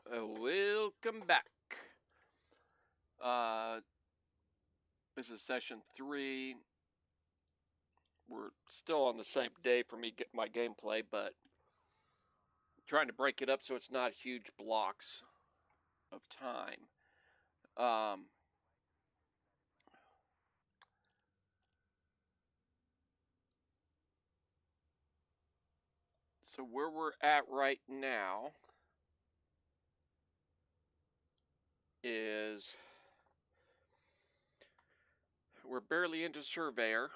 Welcome back. Uh, this is session 3. We're still on the same day for me getting my gameplay, but trying to break it up so it's not huge blocks of time. So where we're at right now is we're barely into Surveyor.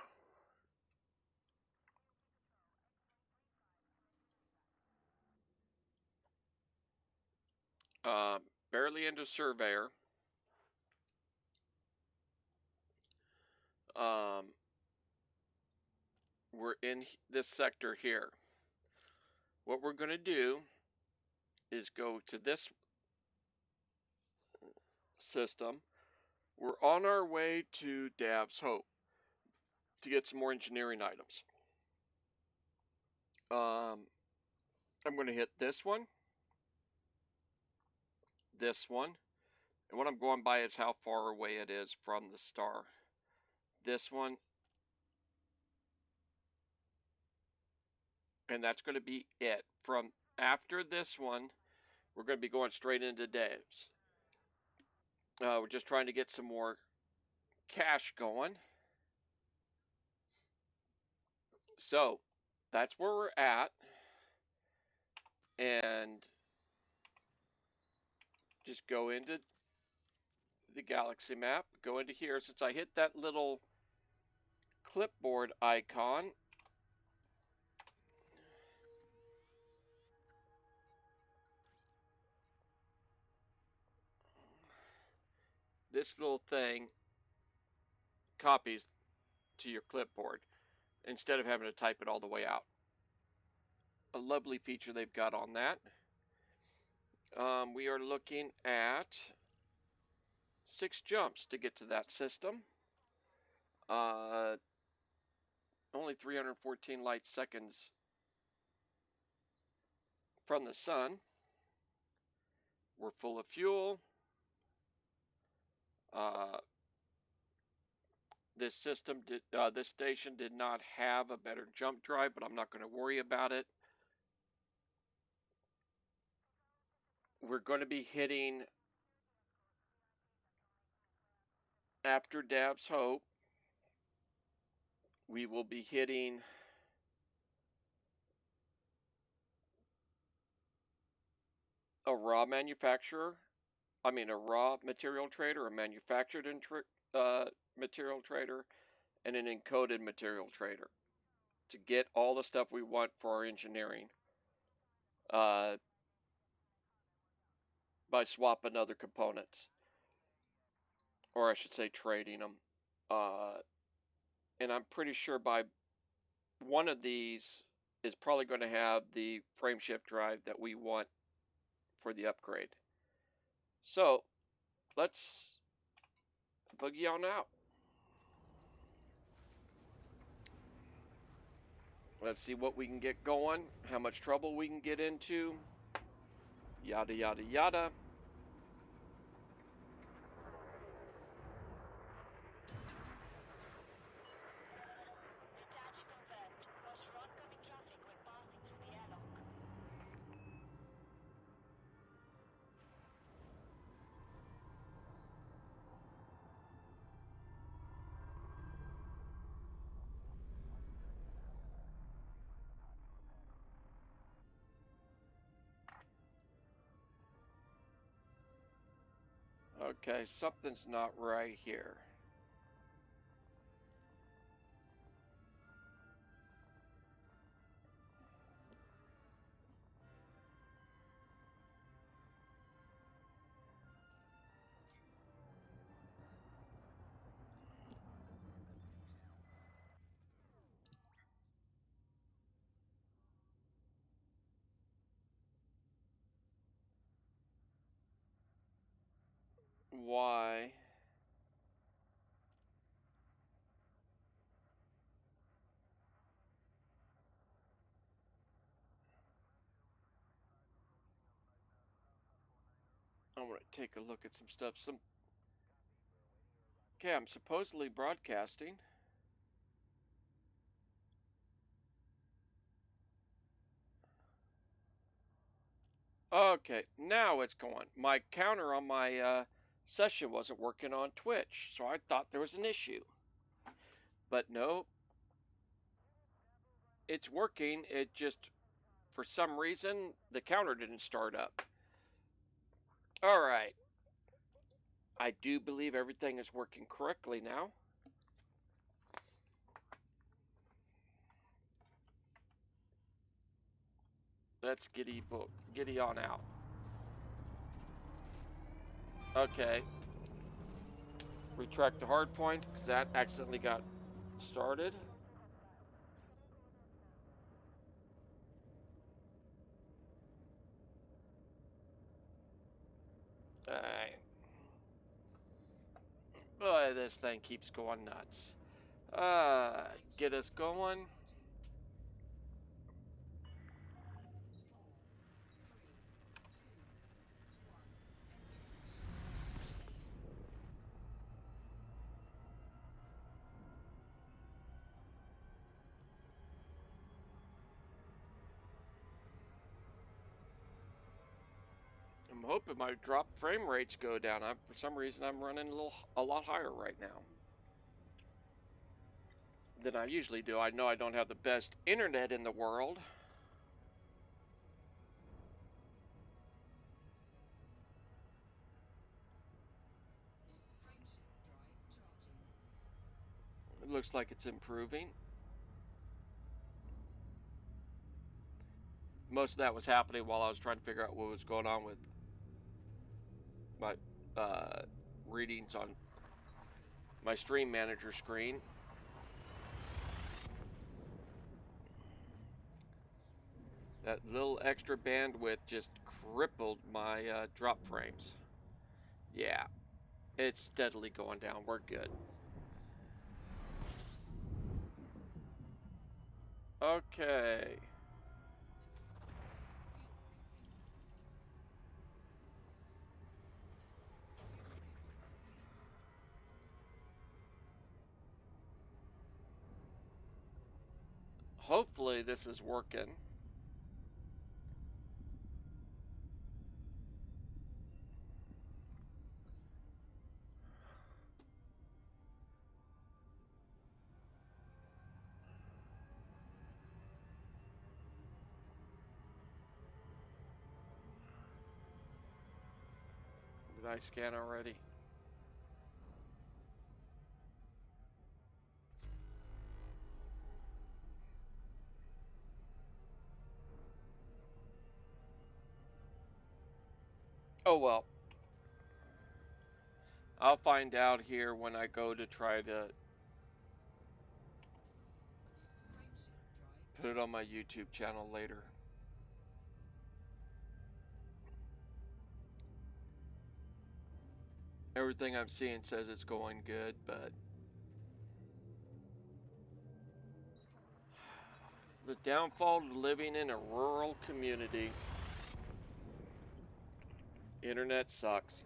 Barely into Surveyor. We're in this sector here. What we're going to do is go to this system. We're on our way to Dav's Hope to get some more engineering items. I'm going to hit this one, and what I'm going by is how far away it is from the star. This one, and that's going to be it. From after this one, we're going to be going straight into Dave's. We're just trying to get some more cash going. So that's where we're at, and just go into the galaxy map, go into here. Since I hit that little clipboard icon, this little thing copies to your clipboard instead of having to type it all the way out. A lovely feature they've got on that. We are looking at 6 jumps to get to that system. Only 314 light seconds from the sun. We're full of fuel. This station did not have a better jump drive, but I'm not going to worry about it. We're going to be hitting, after Dav's Hope, we will be hitting a raw material trader, a manufactured material trader, and an encoded material trader to get all the stuff we want for our engineering by swapping other components, or I should say trading them. And I'm pretty sure by one of these is probably going to have the frameshift drive that we want for the upgrade. So let's boogie on out. Let's see what we can get going, how much trouble we can get into, yada yada yada. Okay, something's not right here. Why? I want to take a look at some stuff. Okay, I'm supposedly broadcasting. Okay, now it's going. My counter on my session wasn't working on Twitch, so I thought there was an issue. But no, it's working. It just, for some reason, the counter didn't start up. All right. I do believe everything is working correctly now. Let's giddy on out. Okay. Retract the hard point because that accidentally got started. Alright. Boy, this thing keeps going nuts. Get us going. I'm hoping my drop frame rates go down. For some reason, I'm running a lot higher right now than I usually do. I know I don't have the best internet in the world. It looks like it's improving. Most of that was happening while I was trying to figure out what was going on with my readings on my stream manager screen. That little extra bandwidth just crippled my drop frames. Yeah, it's steadily going down. We're good. Okay. Hopefully this is working. Did I scan already? Oh well. I'll find out here when I go to try to put it on my YouTube channel later. Everything I'm seeing says it's going good, but the downfall of living in a rural community. Internet sucks.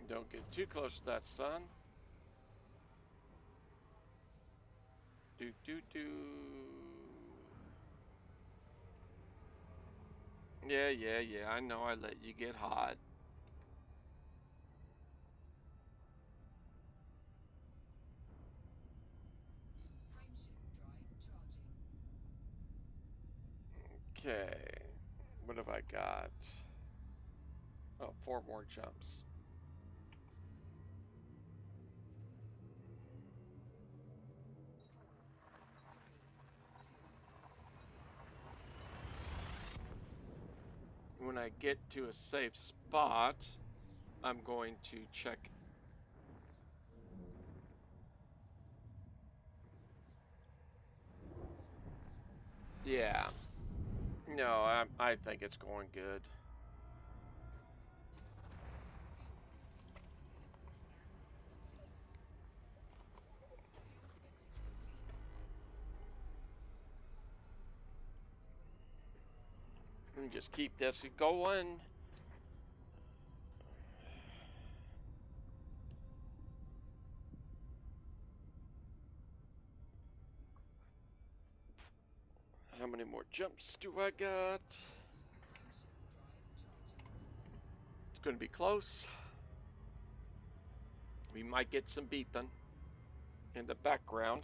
Don't get too close to that sun. Do do do. Yeah. I know I let you get hot. Okay. What have I got? Oh, 4 more jumps. When I get to a safe spot, I'm going to check Yeah. No, I think it's going good. And just keep this going. How many more jumps do I got? It's going to be close. We might get some beeping in the background.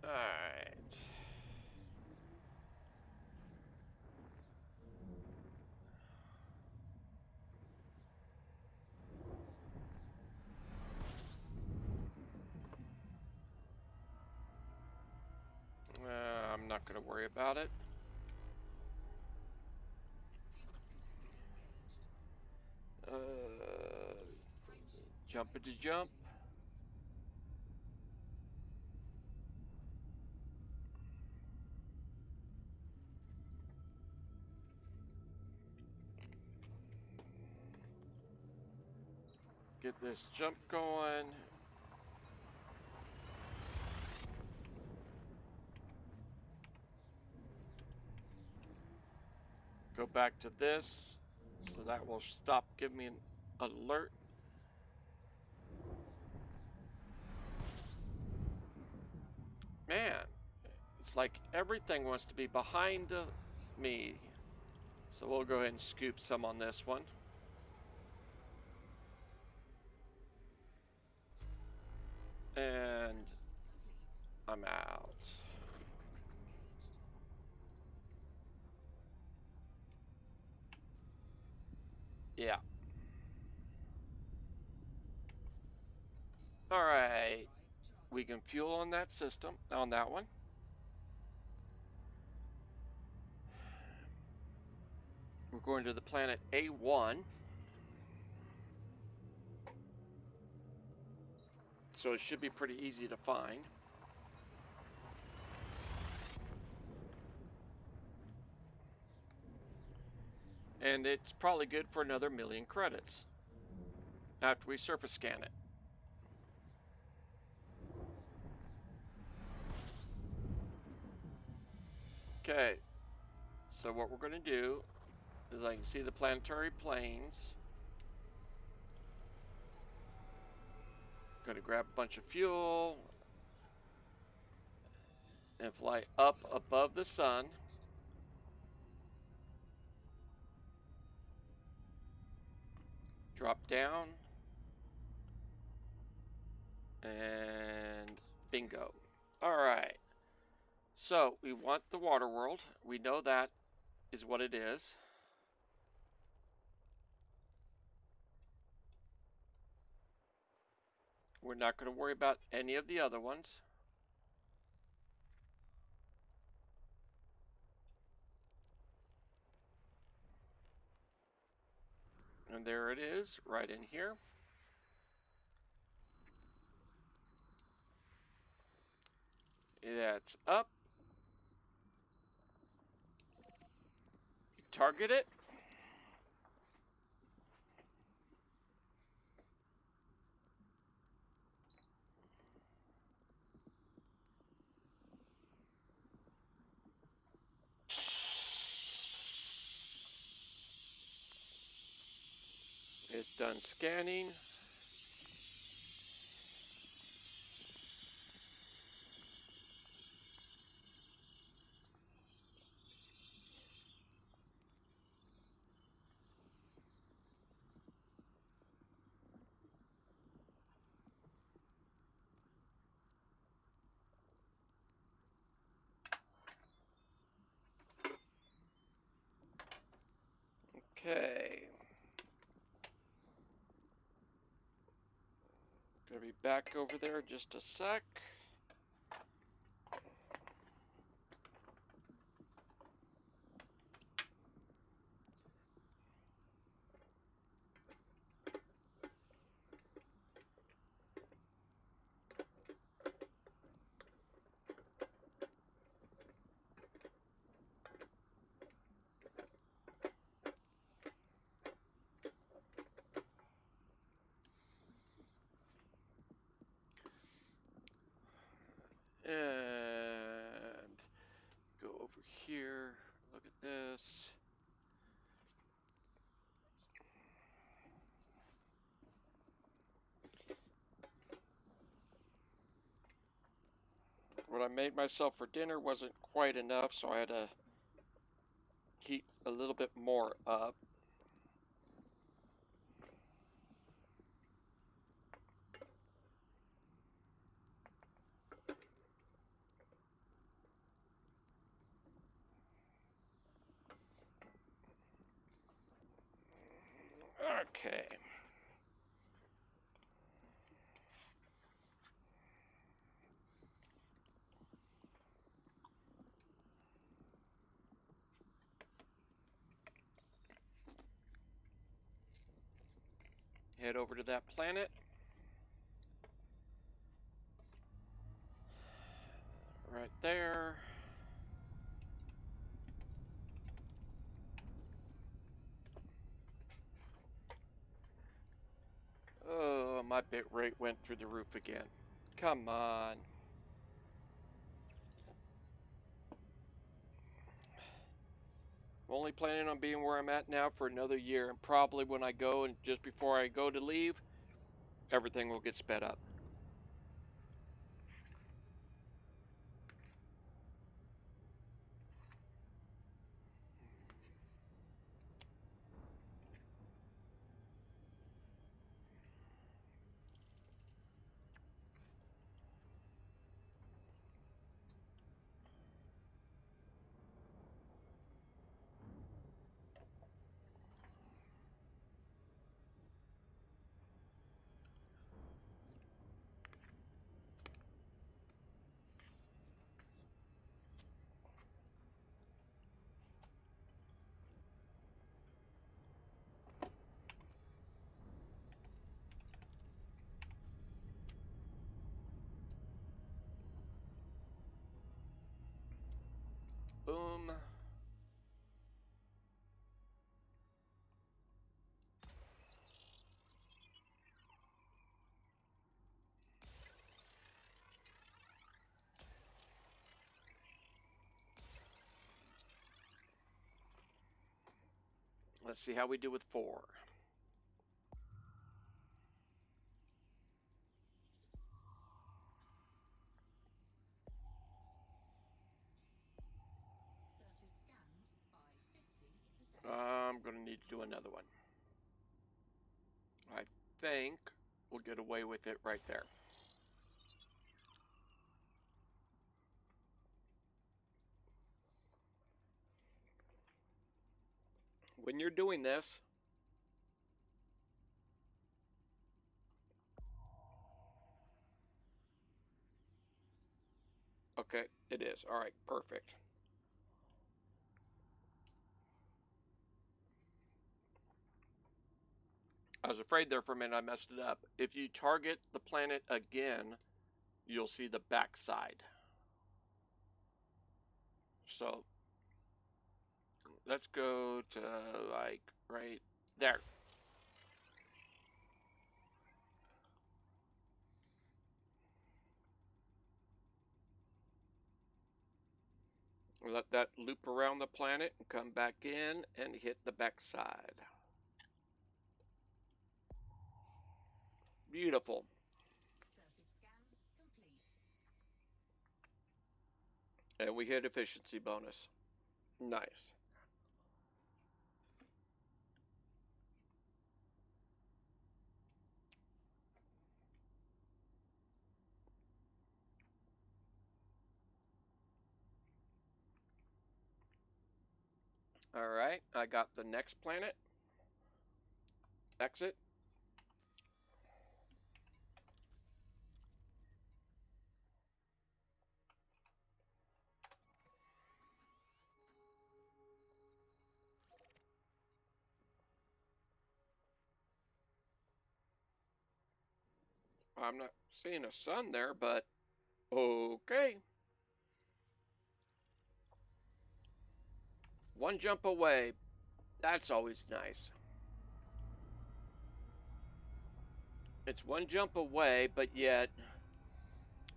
All right. I'm not going to worry about it. Jump into jump. Get this jump going. Go back to this, so that will stop giving me an alert. Man, it's like everything wants to be behind me. So we'll go ahead and scoop some on this one. And I'm out. Yeah. All right. We can fuel on that system, on that one. We're going to the planet A1. So it should be pretty easy to find. And it's probably good for another 1,000,000 credits after we surface scan it. Okay, so what we're going to do is I can see the planetary planes. Going to grab a bunch of fuel and fly up above the sun. Drop down. And bingo. All right. So we want the water world. We know that is what it is. We're not going to worry about any of the other ones. And there it is, right in here. That's up. You target it. It's done scanning. Okay. Gonna be back over there in just a sec. here. Look at this. What I made myself for dinner wasn't quite enough, so I had to heat a little bit more up. Okay. Head over to that planet. Right there. Oh, my bit rate went through the roof again. Come on. I'm only planning on being where I'm at now for another year, and probably when I go and just before I go to leave, everything will get sped up. Boom. Let's see how we do with 4. I'm going to need to do another one. I think we'll get away with it right there. When you're doing this, okay, it is. All right, perfect. I was afraid there for a minute I messed it up. If you target the planet again, you'll see the backside. So let's go to like right there. Let that loop around the planet and come back in and hit the backside. Beautiful. Surface scan complete. And we hit efficiency bonus. Nice. All right, I got the next planet. Exit. I'm not seeing a sun there, but okay. One jump away. That's always nice. It's one jump away, but yet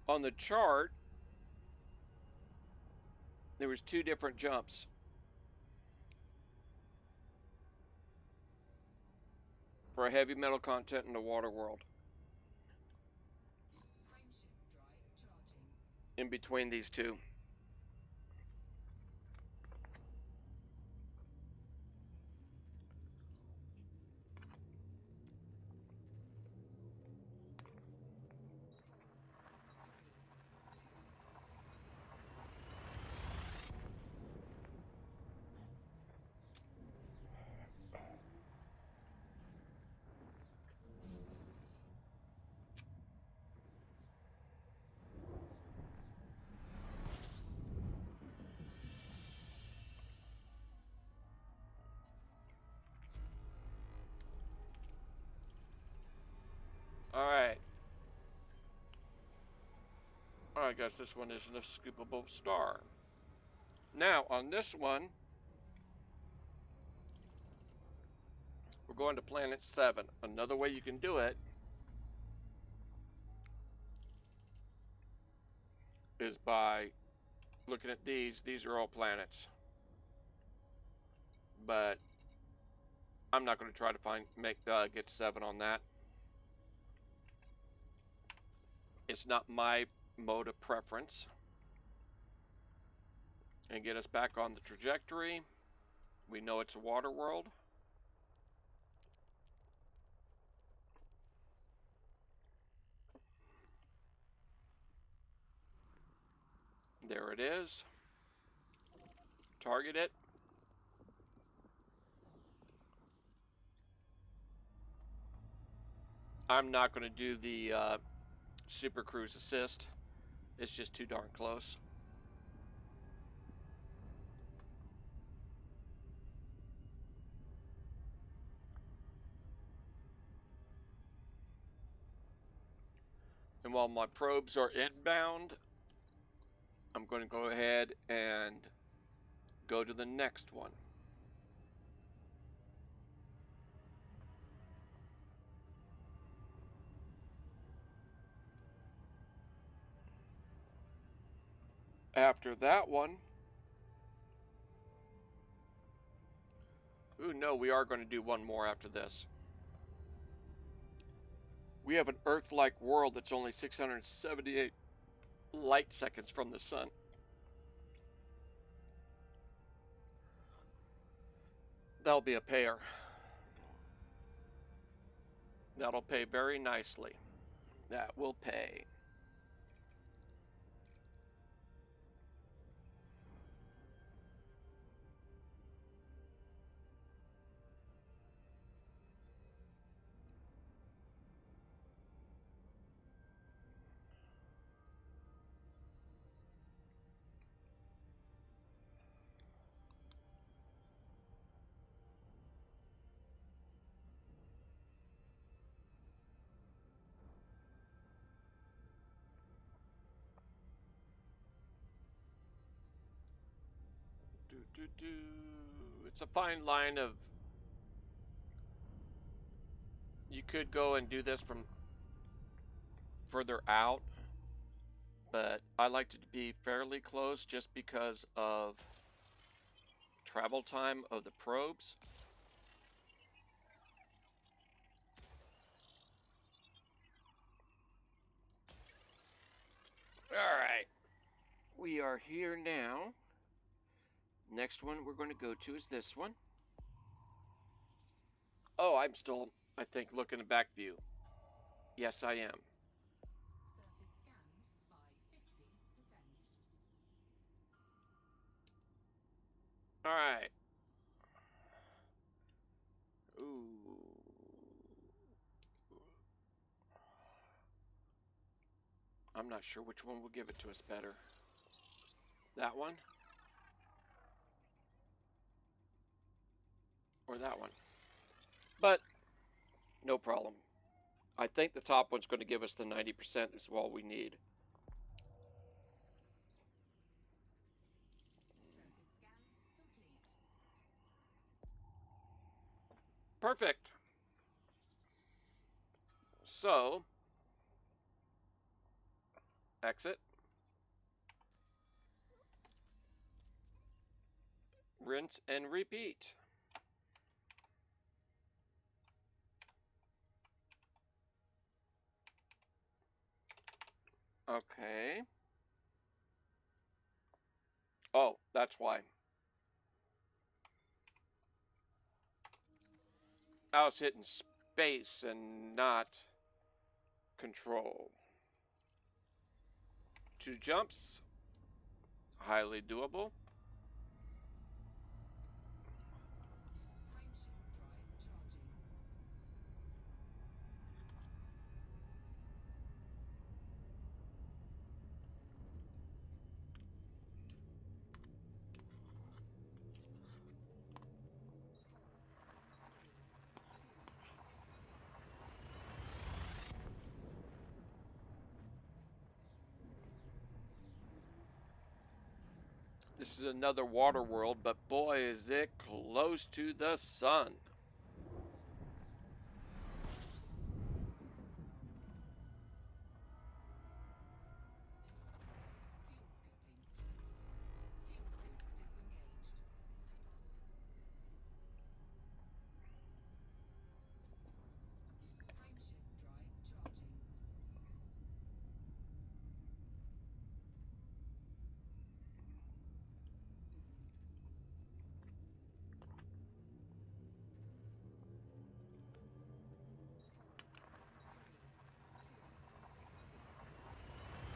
on the chart, There was 2 different jumps. For a heavy metal content in the water world. Frameshift drive charging. In between these 2. Alright. I guess this one isn't a scoopable star. Now, on this one, we're going to planet 7. Another way you can do it is by looking at these. These are all planets. But I'm not going to try to get 7 on that. It's not my mode of preference. And get us back on the trajectory. We know it's a water world. There it is. Target it. I'm not going to do the Super Cruise Assist. It's just too darn close. And while my probes are inbound, I'm going to go ahead and go to the next one. After that one, ooh, no, we are going to do one more after this. We have an Earth-like world that's only 678 light seconds from the sun. That'll be a payer. That'll pay very nicely. That will pay. It's a fine line of, you could go and do this from further out, but I like to be fairly close just because of travel time of the probes. All right, we are here now. Next one we're going to go to is this one. Oh, I'm still, I think, looking at back view. Yes, I am. Surface scanned by 50%. All right. Ooh. I'm not sure which one will give it to us better. That one? Or that one? But, no problem. I think the top one's going to give us the 90% is all we need. Surface scan complete. Perfect. So, exit. rinse and repeat. Okay. Oh, that's why. I was hitting space and not control. 2 jumps. Highly doable. Frameshift drive charging. This is another water world, but boy, is it close to the sun. Fuel scooping. Fuel scoop disengaged. Frameshift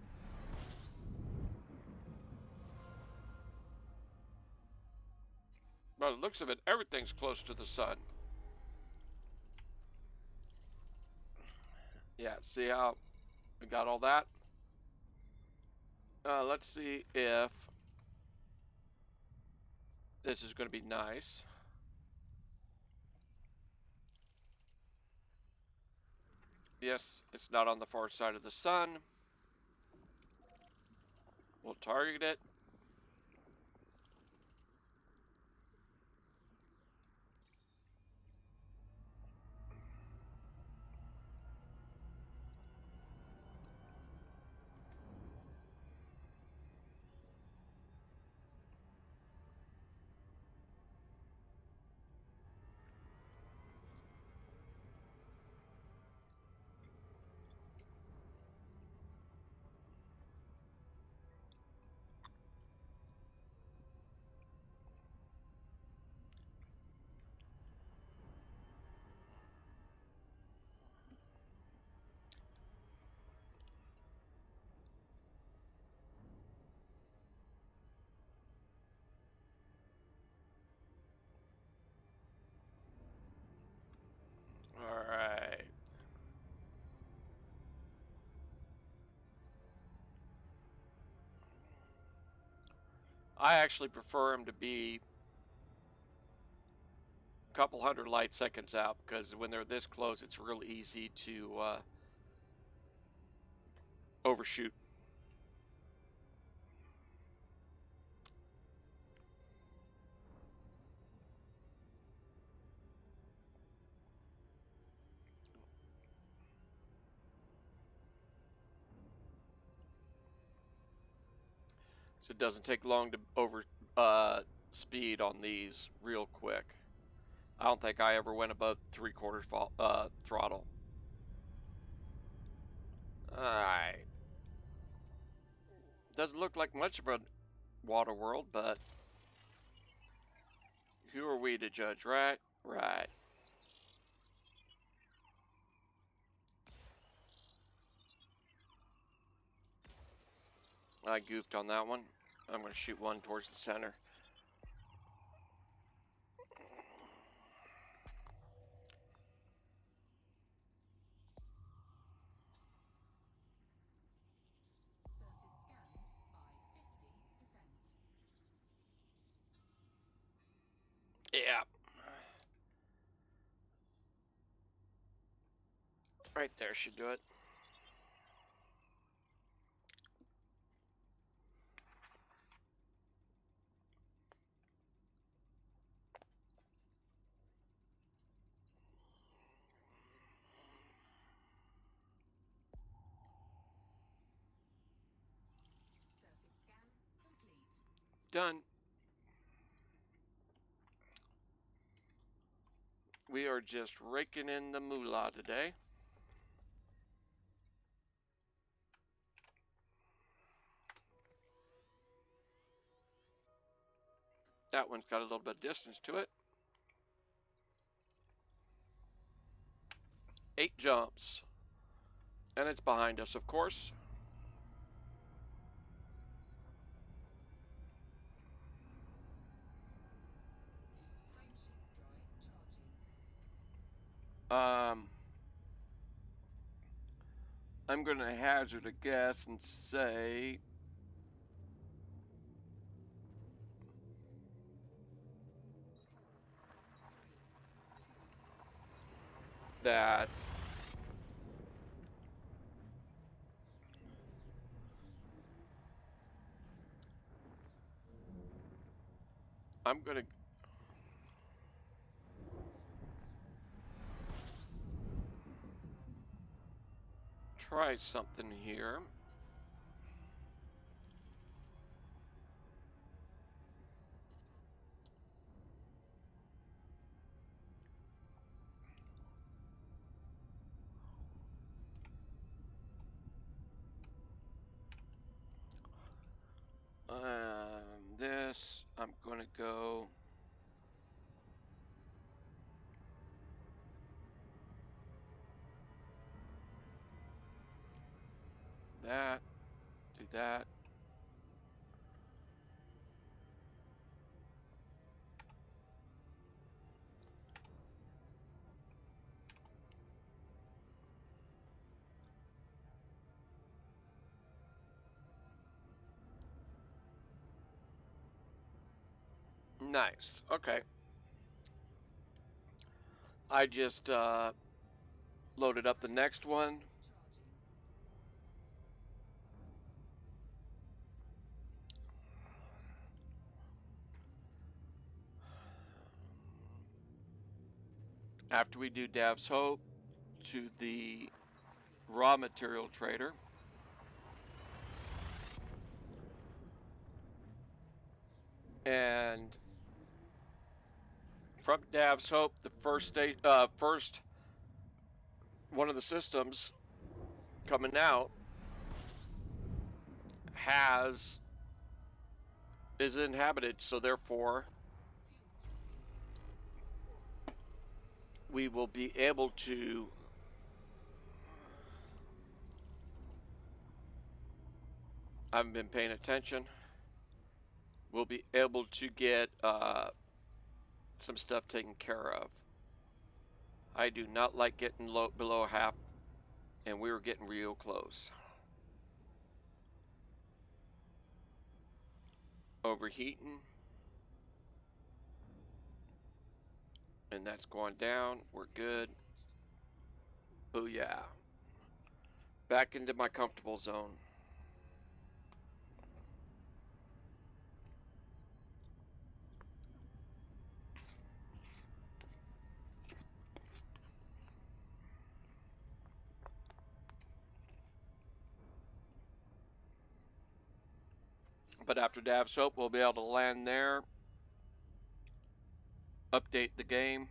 drive charging. By the looks of it, everything's close to the sun. Yeah, see how we got all that? Let's see if this is going to be nice. Yes, it's not on the far side of the sun. We'll target it. All right. I actually prefer them to be a couple hundred light seconds out because when they're this close, it's real easy to overshoot. So it doesn't take long to over speed on these real quick. I don't think I ever went above 3/4 throttle. All right. Doesn't look like much of a water world, but who are we to judge, right? Right. I goofed on that one. I'm going to shoot one towards the center. Surface scanned by 50%. Yeah. Right there should do it. done. We are just raking in the moolah today. That one's got a little bit of distance to it. 8 jumps. And it's behind us, of course. I'm going to hazard a guess and say that I'm going to try something here. This, I'm going to go that, do that. Nice. Okay. I just loaded up the next one. After we do Dav's Hope to the raw material trader. And from Dav's Hope, the first one of the systems coming out is inhabited, so therefore we will be able to I haven't been paying attention. We'll be able to get some stuff taken care of. I do not like getting below half, and we were getting real close. Overheating. And that's going down. We're good. Booyah. Back into my comfortable zone. But after Dav's Hope, we'll be able to land there, update the game,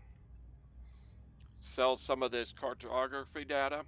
sell some of this cartography data.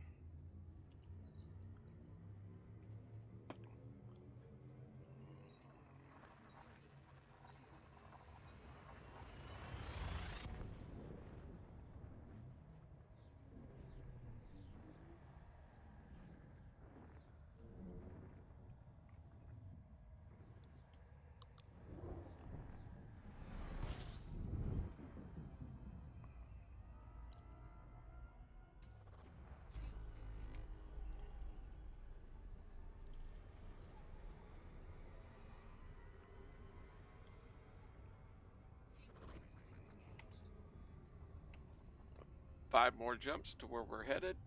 Five more jumps to where we're headed.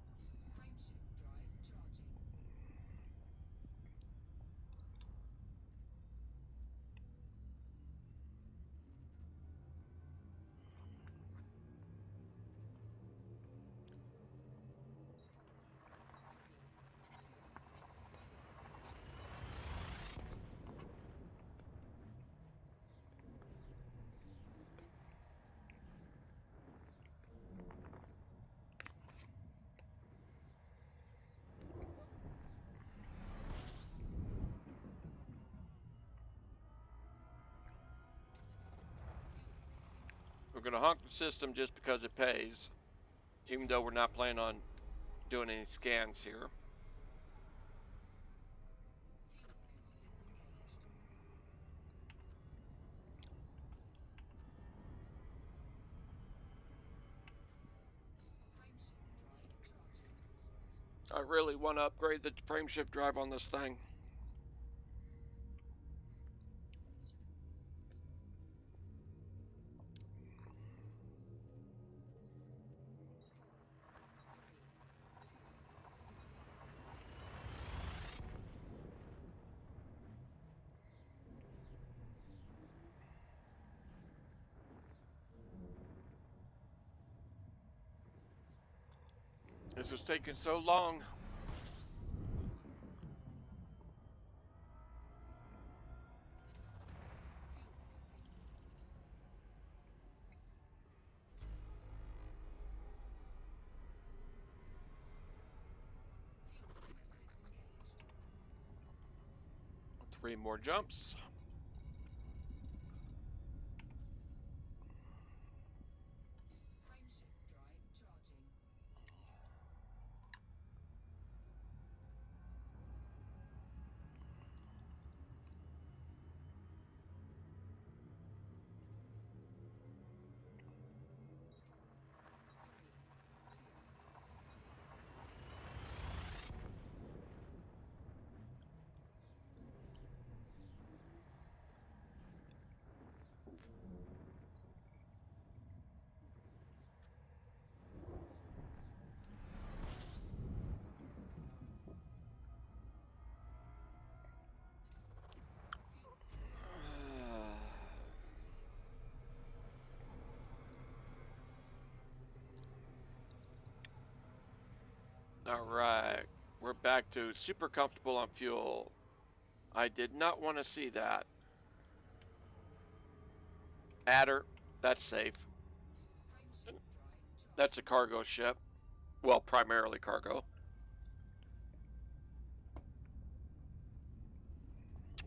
We're going to honk the system just because it pays, even though we're not planning on doing any scans here. Fuel scoop disengaged. Frameshift drive charging. I really want to upgrade the frameshift drive on this thing. This was taking so long. Fuel scoping. Fuel scoop disengaged. 3 more jumps. Frameshift drive charging. Fuel scoop All right, we're back to super comfortable on fuel. I did not want to see that. Adder, that's safe. Frameshift drive charging. That's a cargo ship. Well, primarily cargo.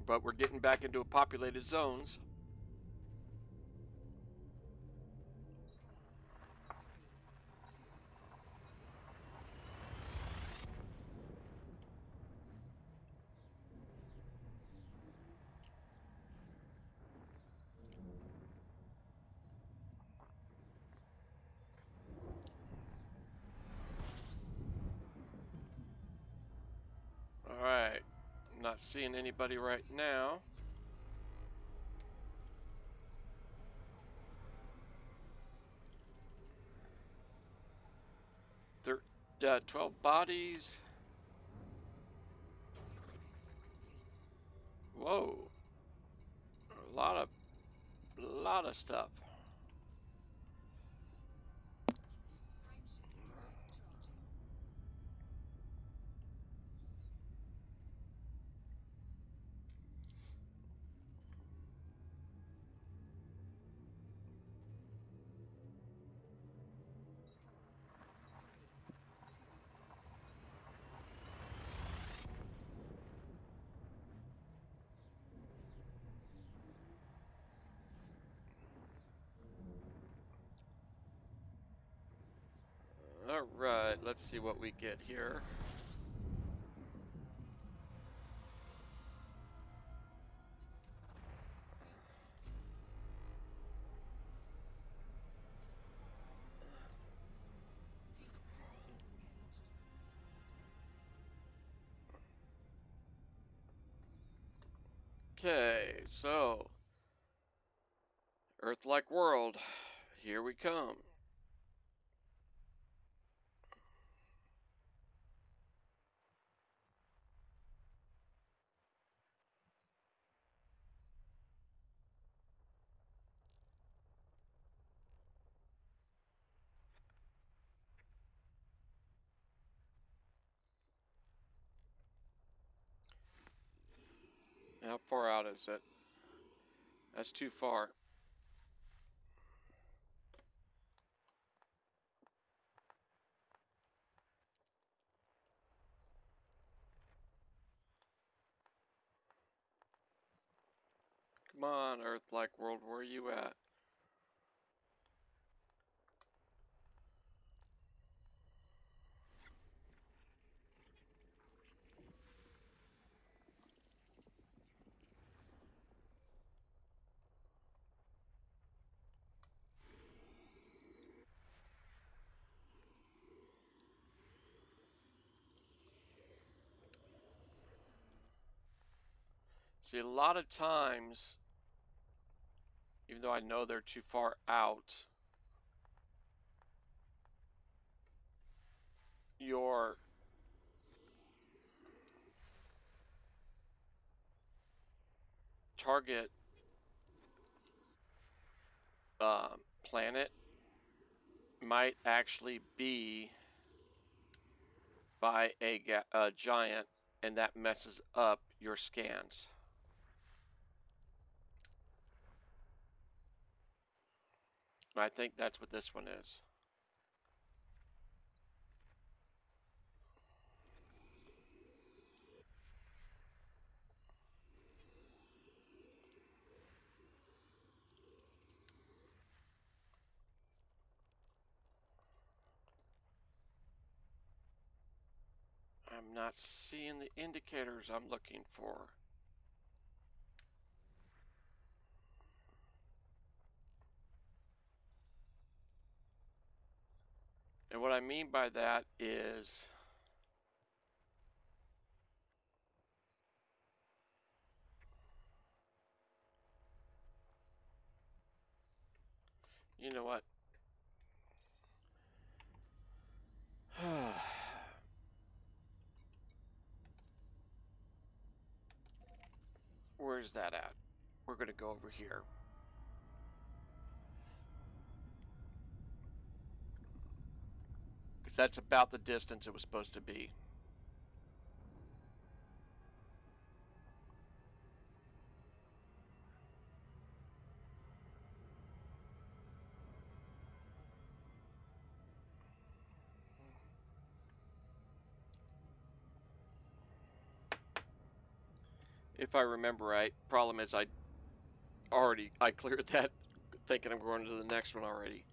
But we're getting back into populated zones. All right, I'm not seeing anybody right now. 12 bodies. Fuel scooping complete. Whoa, a lot of stuff. Frameshift drive charging. All right, let's see what we get here. Fuel scoping. Fuel scoop disengaged. Okay, so Earth-like world, here we come. How far out is it? That's too far. Come on, Earth-like world, where are you at? See, a lot of times, even though I know they're too far out, your target planet might actually be by a giant, and that messes up your scans. I think that's what this one is. I'm not seeing the indicators I'm looking for. And what I mean by that is you know what? Where's that at? We're going to go over here. Because that's about the distance it was supposed to be. If I remember right. Problem is I cleared that thinking I'm going to the next one already.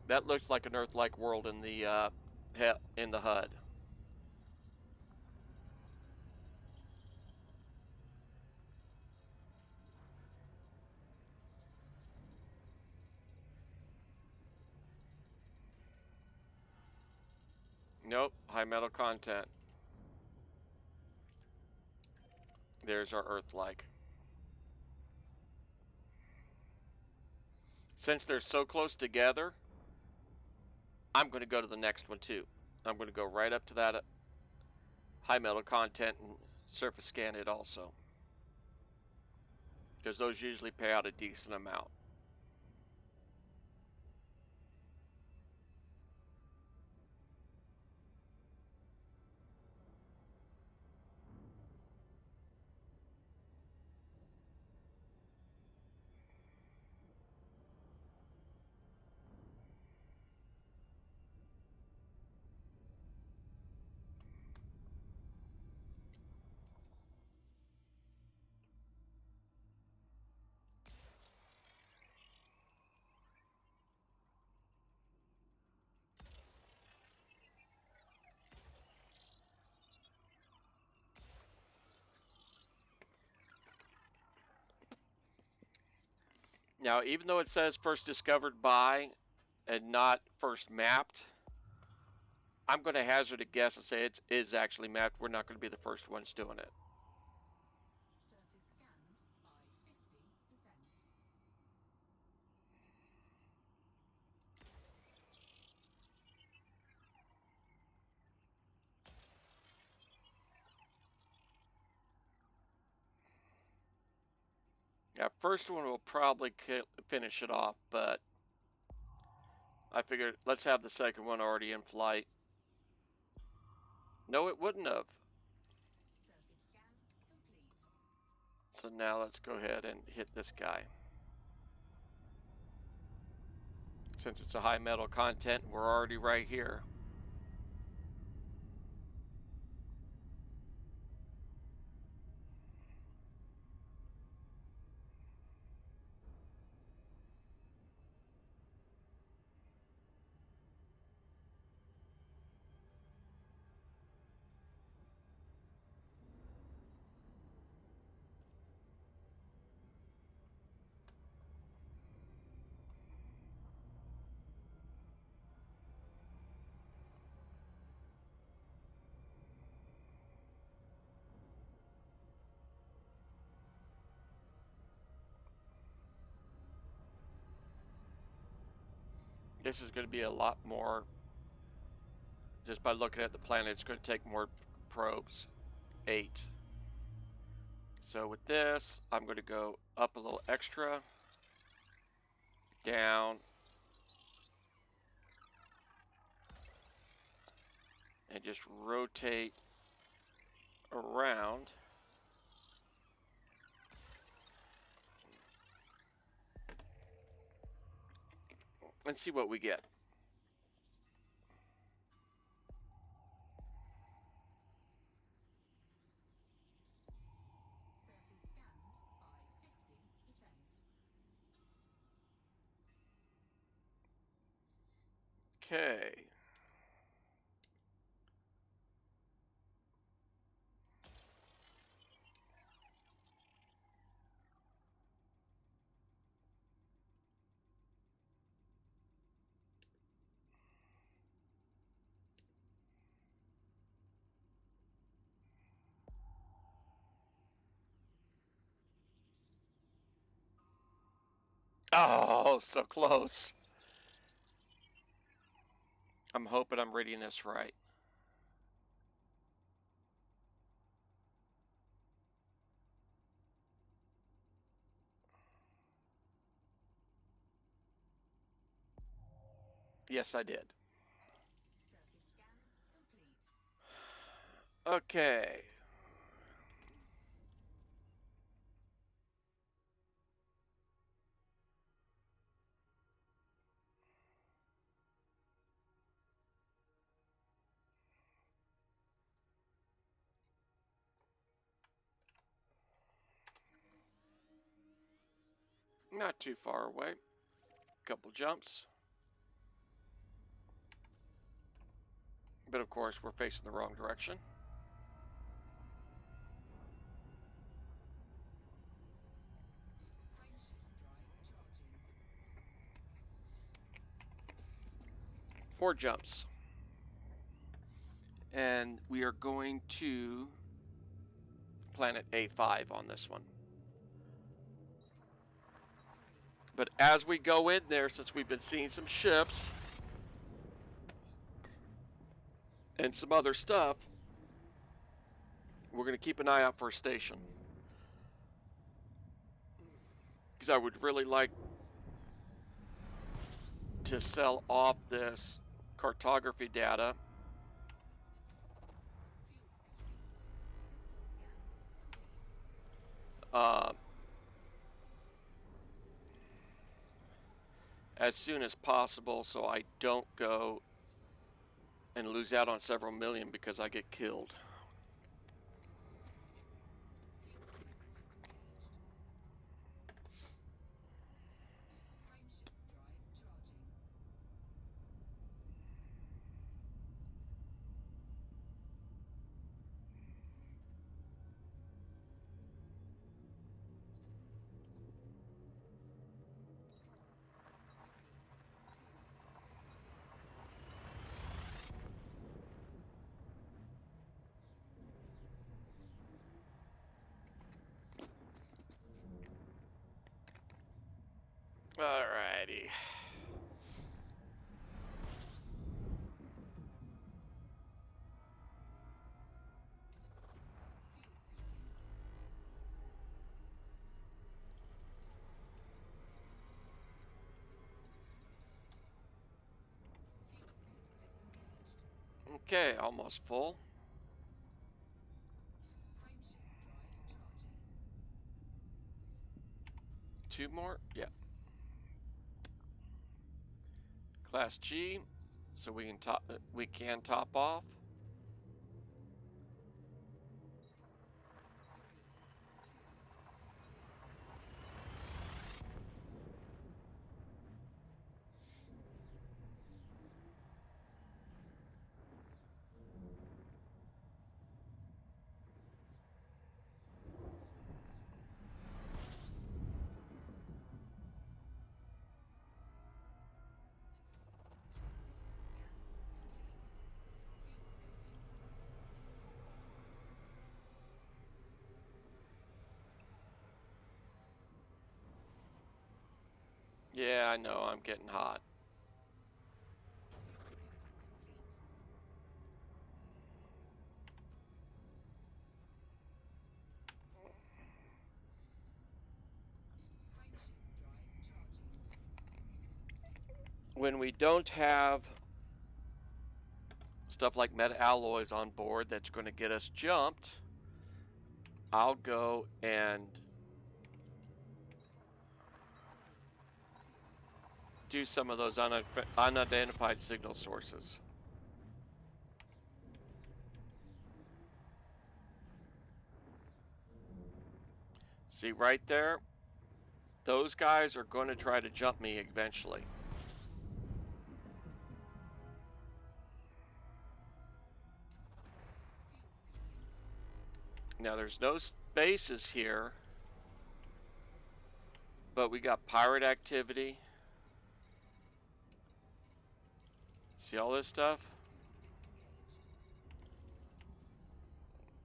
That looks like an Earth-like world in the HUD. Nope, high metal content. There's our Earth-like. Since they're so close together, I'm going to go to the next one too. I'm going to go right up to that high metal content and surface scan it also. Because those usually pay out a decent amount. Now, even though it says first discovered by and not first mapped, I'm going to hazard a guess and say it is actually mapped. We're not going to be the first ones doing it. Surface scanned by 50%. That first one will probably finish it off, but I figured let's have the second one already in flight. No, it wouldn't have. Surface scan complete. So now let's go ahead and hit this guy. Since it's a high metal content, we're already right here. this is going to be a lot more. Just by looking at the planet, it's going to take more probes. 8. So with this, I'm going to go up a little extra, down, and just rotate around. And see what we get. Surface scanned by 50%. Okay. Oh, so close. I'm hoping I'm reading this right. Yes, I did. Surface scan complete. Okay. Not too far away. Couple jumps. But of course, we're facing the wrong direction. Frameshift drive charging. 4 jumps. And we are going to planet A5 on this one. But as we go in there, since we've been seeing some ships and some other stuff, we're going to keep an eye out for a station. Because I would really like to sell off this cartography data. Fuel scan. System scan complete. As soon as possible, so I don't go and lose out on several million because I get killed. Fuel scoop disengaged. Frameshift drive charging. Alrighty. Fuel scooping. Fuel scoop disengaged. Okay, almost full. Frameshift drive charging. 2 more? Yeah. Class G, so we can top off. System scan complete. Fuel scooping. Yeah, I know, I'm getting hot. when we don't have stuff like meta alloys on board that's going to get us jumped, I'll go and do some of those unidentified signal sources. See right there? Those guys are going to try to jump me eventually. Now there's no bases here, but we got pirate activity. See all this stuff?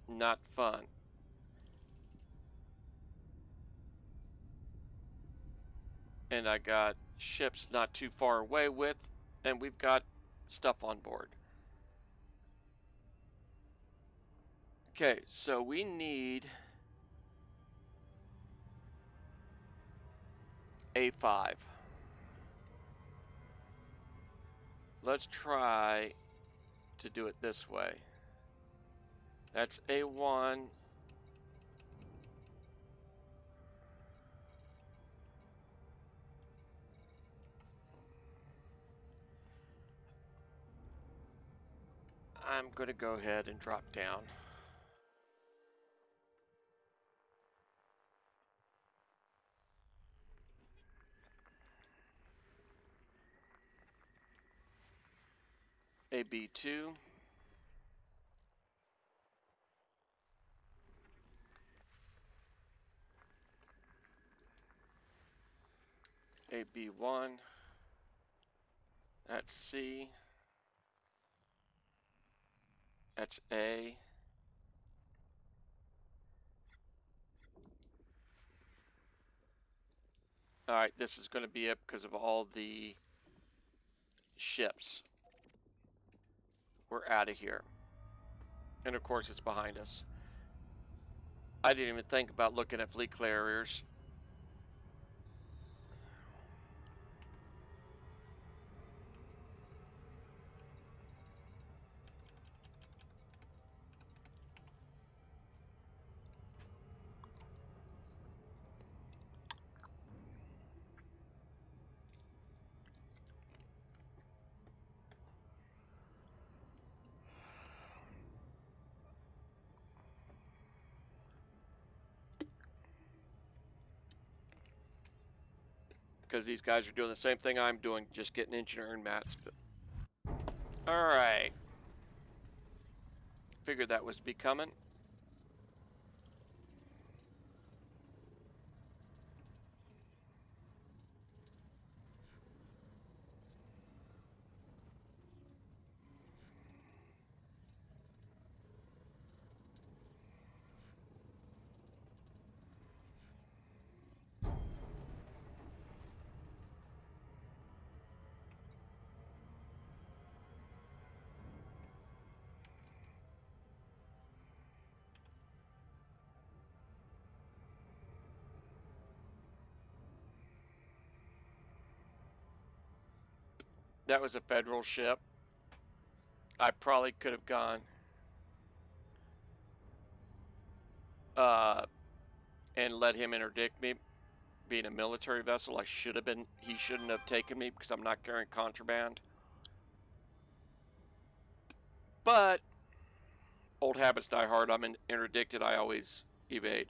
Not fun. And I got ships not too far away with, and we've got stuff on board. Okay, so we need A5. Let's try to do it this way. That's A1. I'm going to go ahead and drop down. AB2. AB1. That's C. That's A. All right, this is going to be it because of all the ships. We're out of here. And of course, it's behind us. I didn't even think about looking at fleet carriers. Because these guys are doing the same thing I'm doing, just getting engineering mats. All right. Figured that was to be coming. That was a federal ship. I probably could have gone and let him interdict me. Being a military vessel, I should have been. He shouldn't have taken me because I'm not carrying contraband. But old habits die hard. I'm interdicted. I always evade.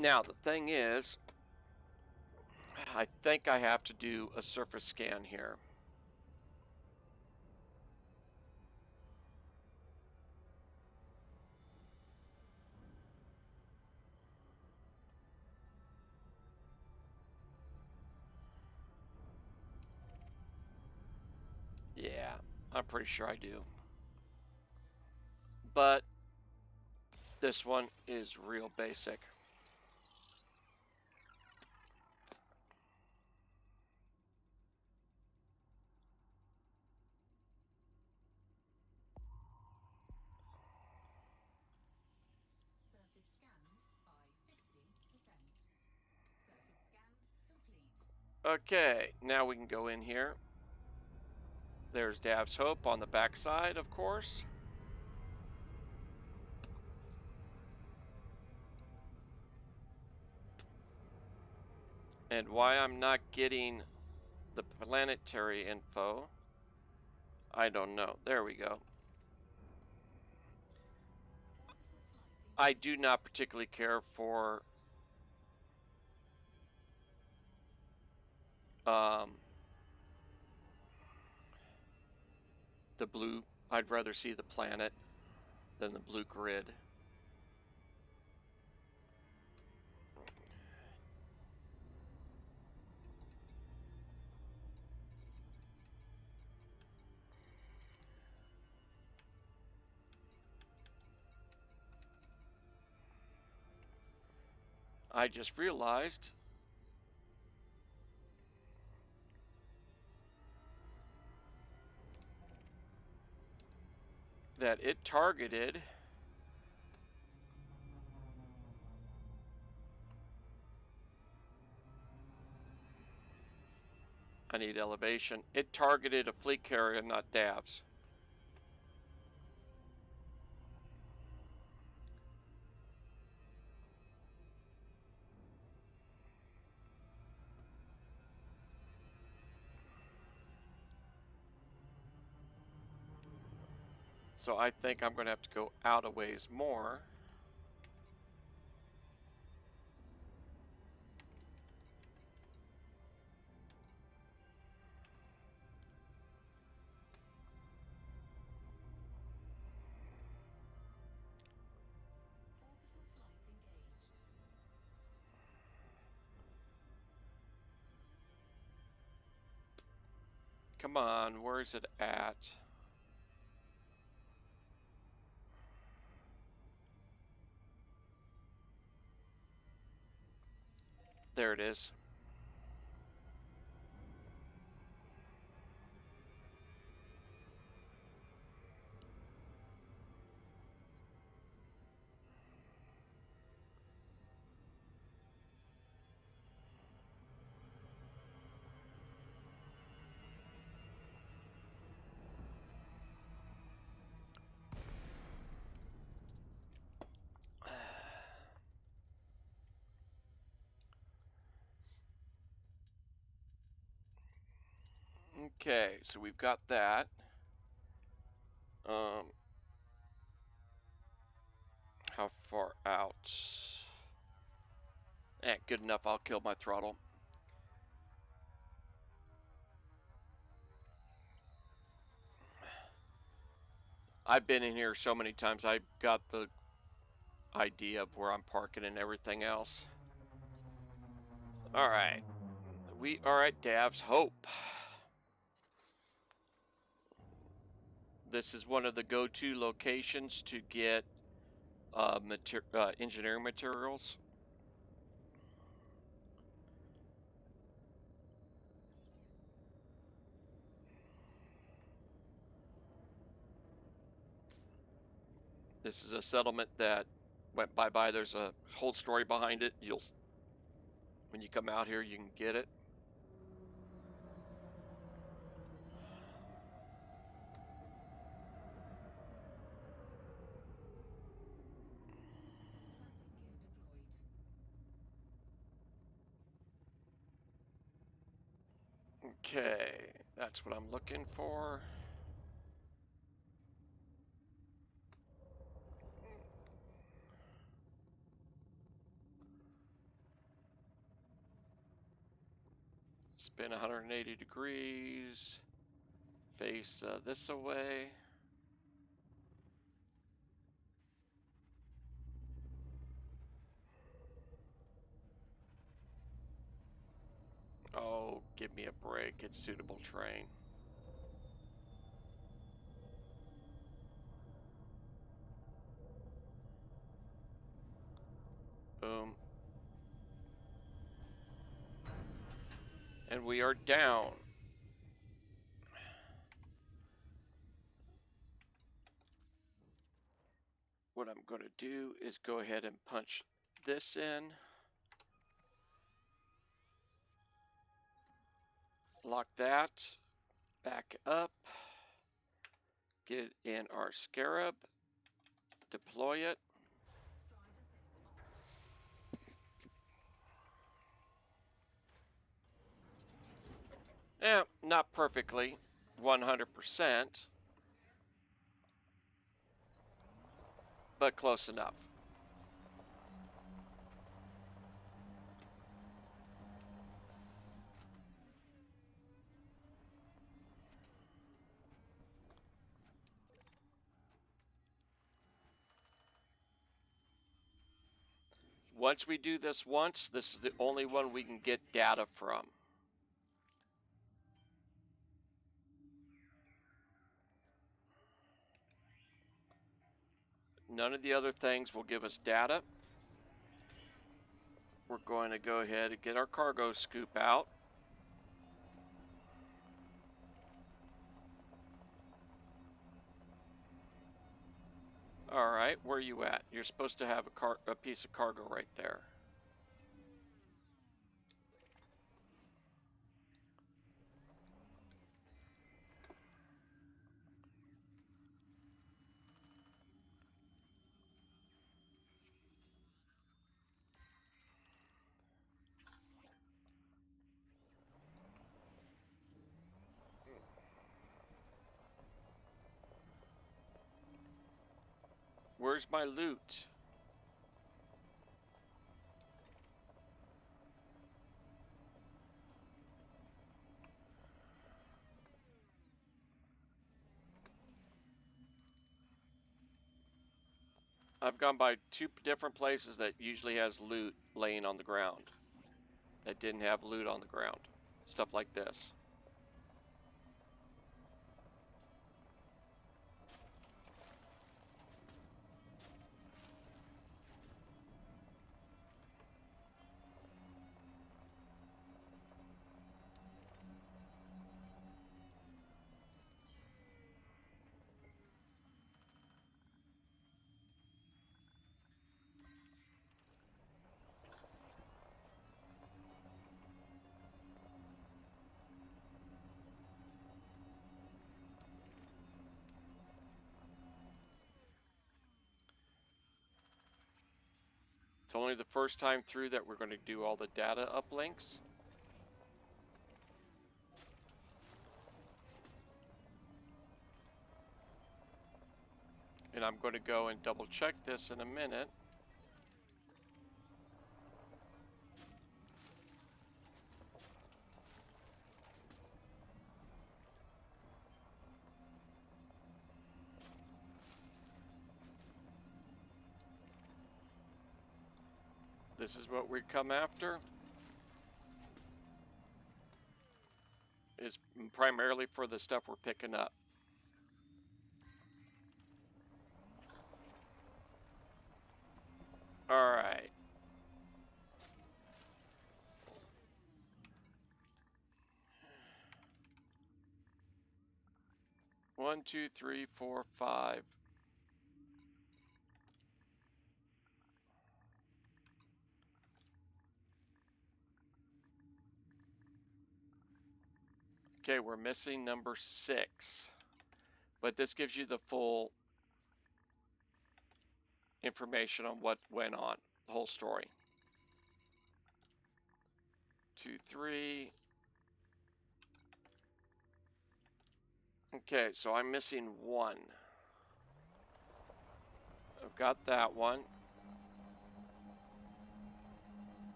Now, the thing is, I think I have to do a surface scan here. Yeah, I'm pretty sure I do. But this one is real basic. Okay, now we can go in here. There's Dav's Hope on the backside, of course. And why I'm not getting the planetary info, I don't know. There we go. Orbital flight I do not particularly care for the blue. I'd rather see the planet than the blue grid. I just realized that it targeted I need elevation. It targeted a fleet carrier, not Davs. So I think I'm going to have to go out a ways more. Orbital flight engaged. Come on, where's it at? There it is. Okay, so we've got that. How far out? Good enough. I'll kill my throttle. I've been in here so many times. I got the idea of where I'm parking and everything else. All right. We are at Dav's Hope. This is one of the go-to locations to get engineering materials. This is a settlement that went bye-bye. There's a whole story behind it. When you come out here, you can get it. Landing gear deployed. Okay, that's what I'm looking for. Spin 180 degrees. Face this away. Oh, give me a break. It's suitable terrain. Boom. And we are down. What I'm going to do is go ahead and punch this in. Lock that. Back up. Get in our Scarab. Deploy it. Not perfectly, 100%, but close enough. Once we do this once, this is the only one we can get data from. None of the other things will give us data. We're going to go ahead and get our cargo scoop out. All right, where are you at? You're supposed to have a piece of cargo right there. Where's my loot? I've gone by 2 different places that usually has loot laying on the ground that didn't have loot on the ground. Stuff like this. It's only the first time through that we're going to do all the data uplinks. And I'm going to go and double check this in a minute. This is what we come after. Is primarily for the stuff we're picking up. All right. One, two, three, four, five. Okay, we're missing number 6. But this gives you the full information on what went on, the whole story. 2, 3. Okay, so I'm missing 1. I've got that one.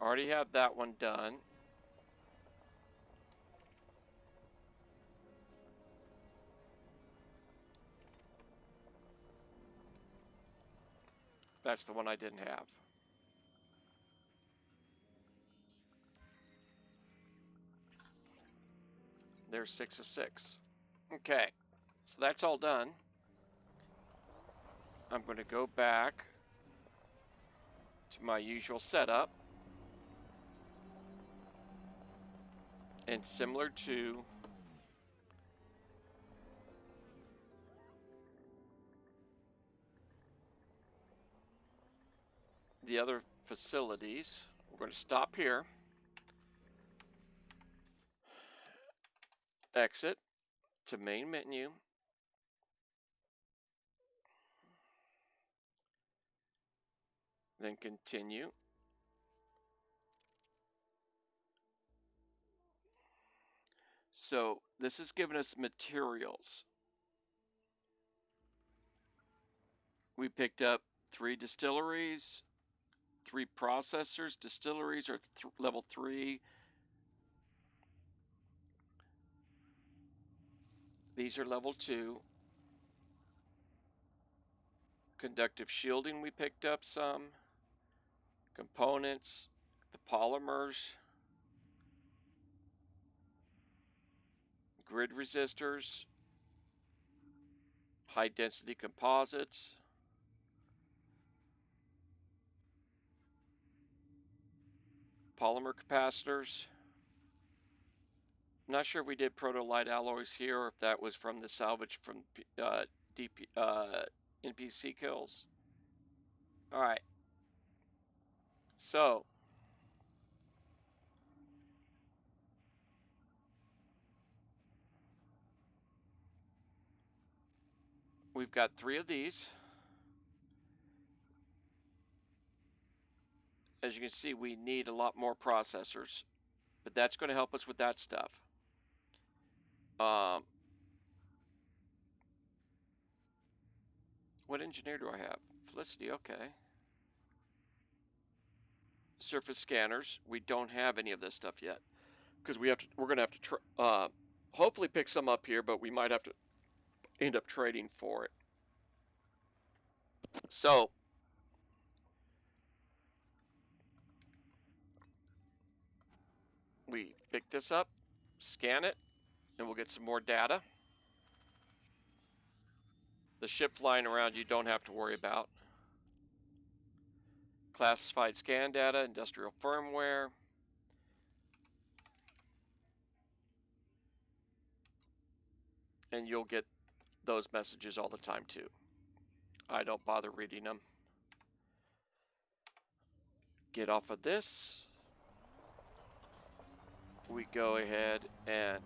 Already have that one done. That's the one I didn't have. There's 6 of 6. Okay, so that's all done. I'm going to go back to my usual setup. And similar to the other facilities. We're going to stop here. Exit to main menu. Then continue. So this is giving us materials. We picked up 3 distilleries, 3 processors. Distilleries are level 3. These are level 2. Conductive shielding, we picked up some. Components, the polymers, grid resistors, high density composites, polymer capacitors. I'm not sure if we did proto-light alloys here or if that was from the salvage from NPC kills. All right. So we've got 3 of these. As you can see, we need a lot more processors, but that's going to help us with that stuff. What engineer do I have? Felicity, okay. Surface scanners. We don't have any of this stuff yet because we're going to have to hopefully pick some up here, but we might have to end up trading for it. So we pick this up, scan it, and we'll get some more data. The ship flying around you don't have to worry about. Classified scan data, industrial firmware. And you'll get those messages all the time too. I don't bother reading them. Get off of this. We go ahead and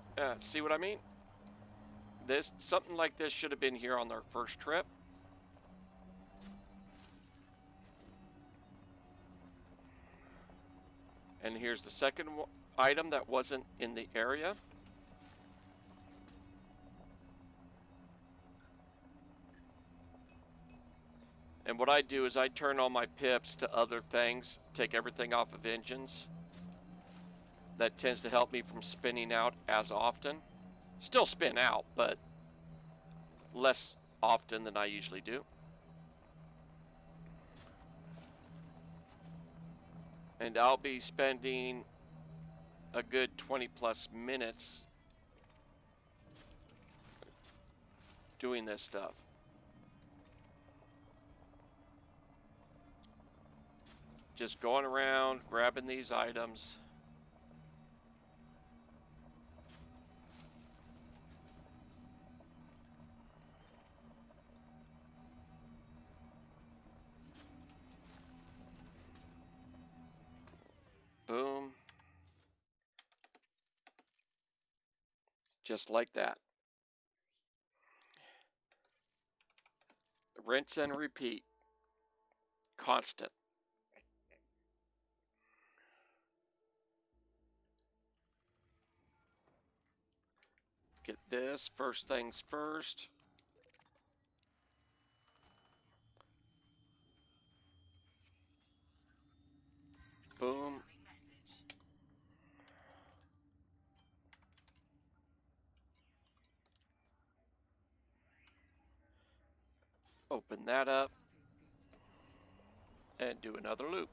see what I mean? Something like this should have been here on our first trip. And here's the second item that wasn't in the area. And what I do is I turn all my pips to other things, take everything off of engines. That tends to help me from spinning out as often. Still spin out, but less often than I usually do. And I'll be spending a good 20 plus minutes doing this stuff. Just going around, grabbing these items. Boom. Just like that. Rinse and repeat. Constant. Get this, first things first. Boom. Open that up and do another loop.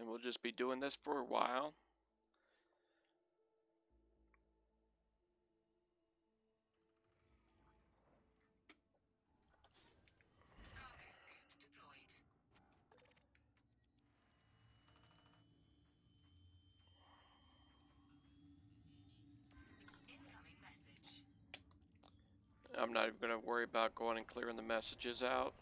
And we'll just be doing this for a while. I'm not even going to worry about going and clearing the messages out.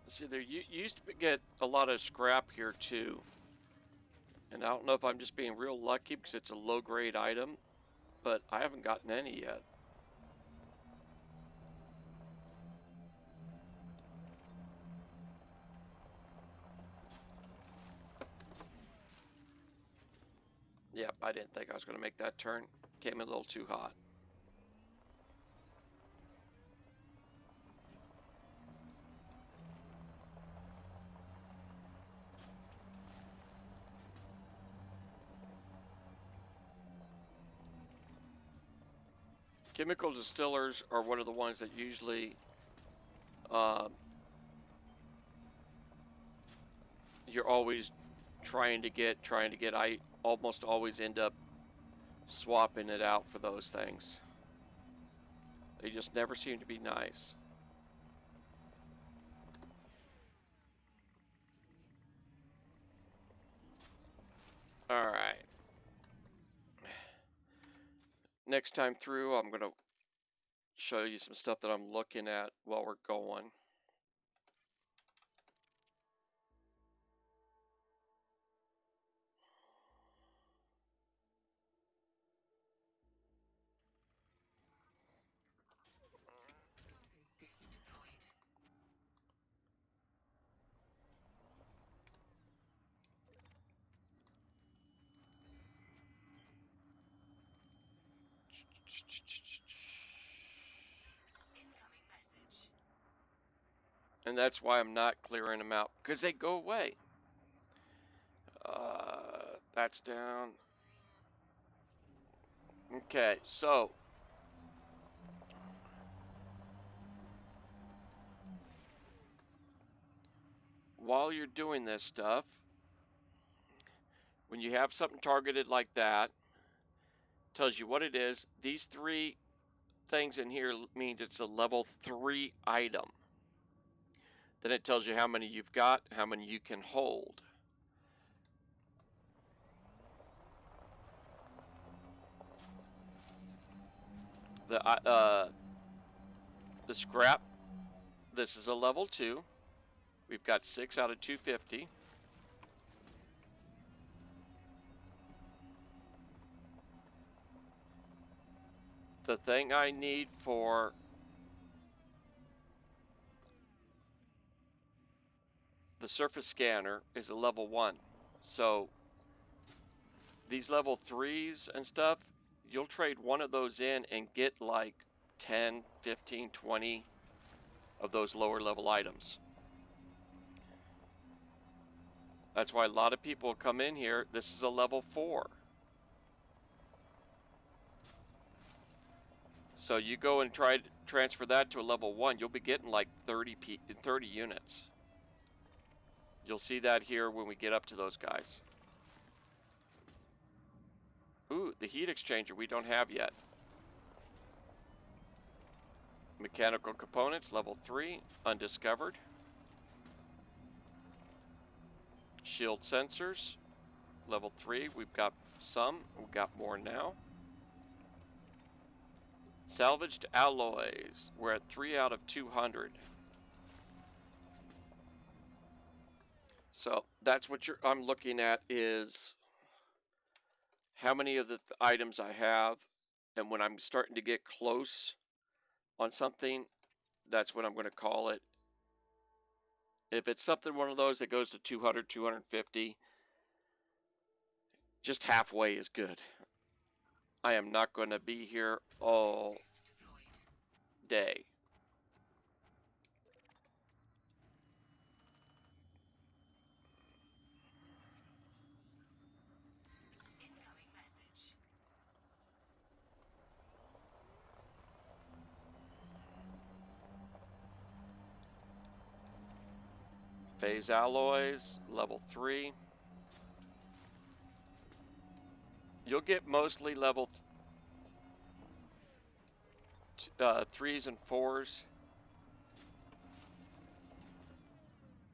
See, there used to get a lot of scrap here too. And I don't know if I'm just being real lucky because it's a low grade item, but I haven't gotten any yet. Yep, I didn't think I was going to make that turn. Came in a little too hot. Chemical distillers are one of the ones that usually you're always trying to get. I almost always end up swapping it out for those things. They just never seem to be nice. All right. Next time through, I'm going to show you some stuff that I'm looking at while we're going. And that's why I'm not clearing them out, because they go away. That's down. Okay, so while you're doing this stuff, when you have something targeted like that, tells you what it is. These three things in here means it's a level 3 item. Then it tells you how many you've got, how many you can hold. The scrap, this is a level 2. We've got 6 out of 250. The thing I need for the surface scanner is a level 1. So these level 3s and stuff, you'll trade one of those in and get like 10, 15, 20 of those lower level items. That's why a lot of people come in here. This is a level 4. So you go and try to transfer that to a level 1, you'll be getting like 30 units. You'll see that here when we get up to those guys. Ooh, the heat exchanger we don't have yet. Mechanical components, level 3, undiscovered. Shield sensors, level 3, we've got some, we've got more now. Salvaged alloys, we're at 3 out of 200. So that's what I'm looking at, is how many of the items I have, and when I'm starting to get close on something, that's what I'm going to call it. If it's something, one of those that goes to 200, 250, just halfway is good. I am not going to be here all day. Phase alloys, level 3. You'll get mostly level 3s and 4s.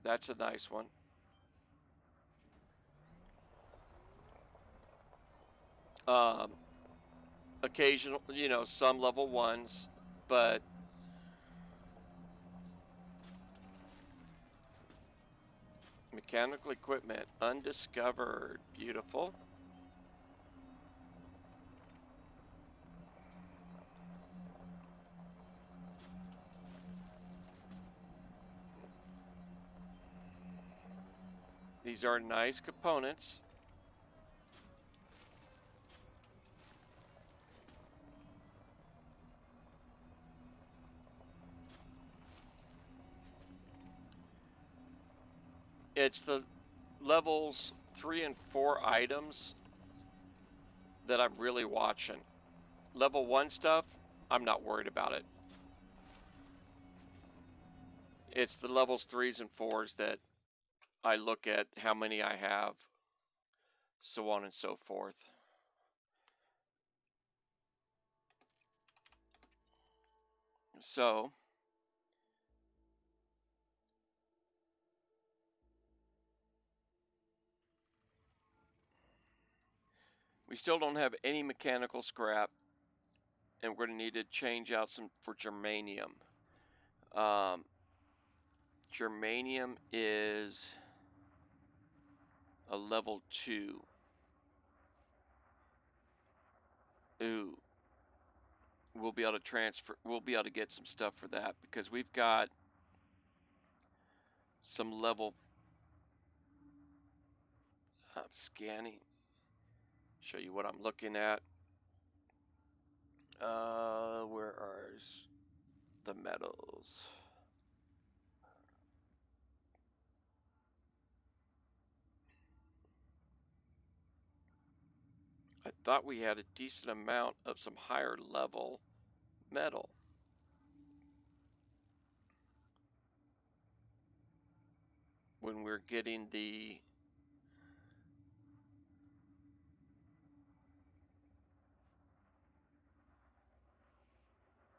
That's a nice one. Occasional, some level 1s, but mechanical equipment undiscovered. Beautiful. These are nice components. It's the levels 3 and 4 items that I'm really watching. Level 1 stuff, I'm not worried about it. It's the levels 3s and 4s that I look at how many I have, so on and so forth. So, we still don't have any mechanical scrap, and we're going to need to change out some for germanium. Germanium is a level 2. Ooh. We'll be able to transfer, we'll be able to get some stuff for that because we've got some level scanning. Show you what I'm looking at. Where are the metals? I thought we had a decent amount of some higher level metal. When we're getting the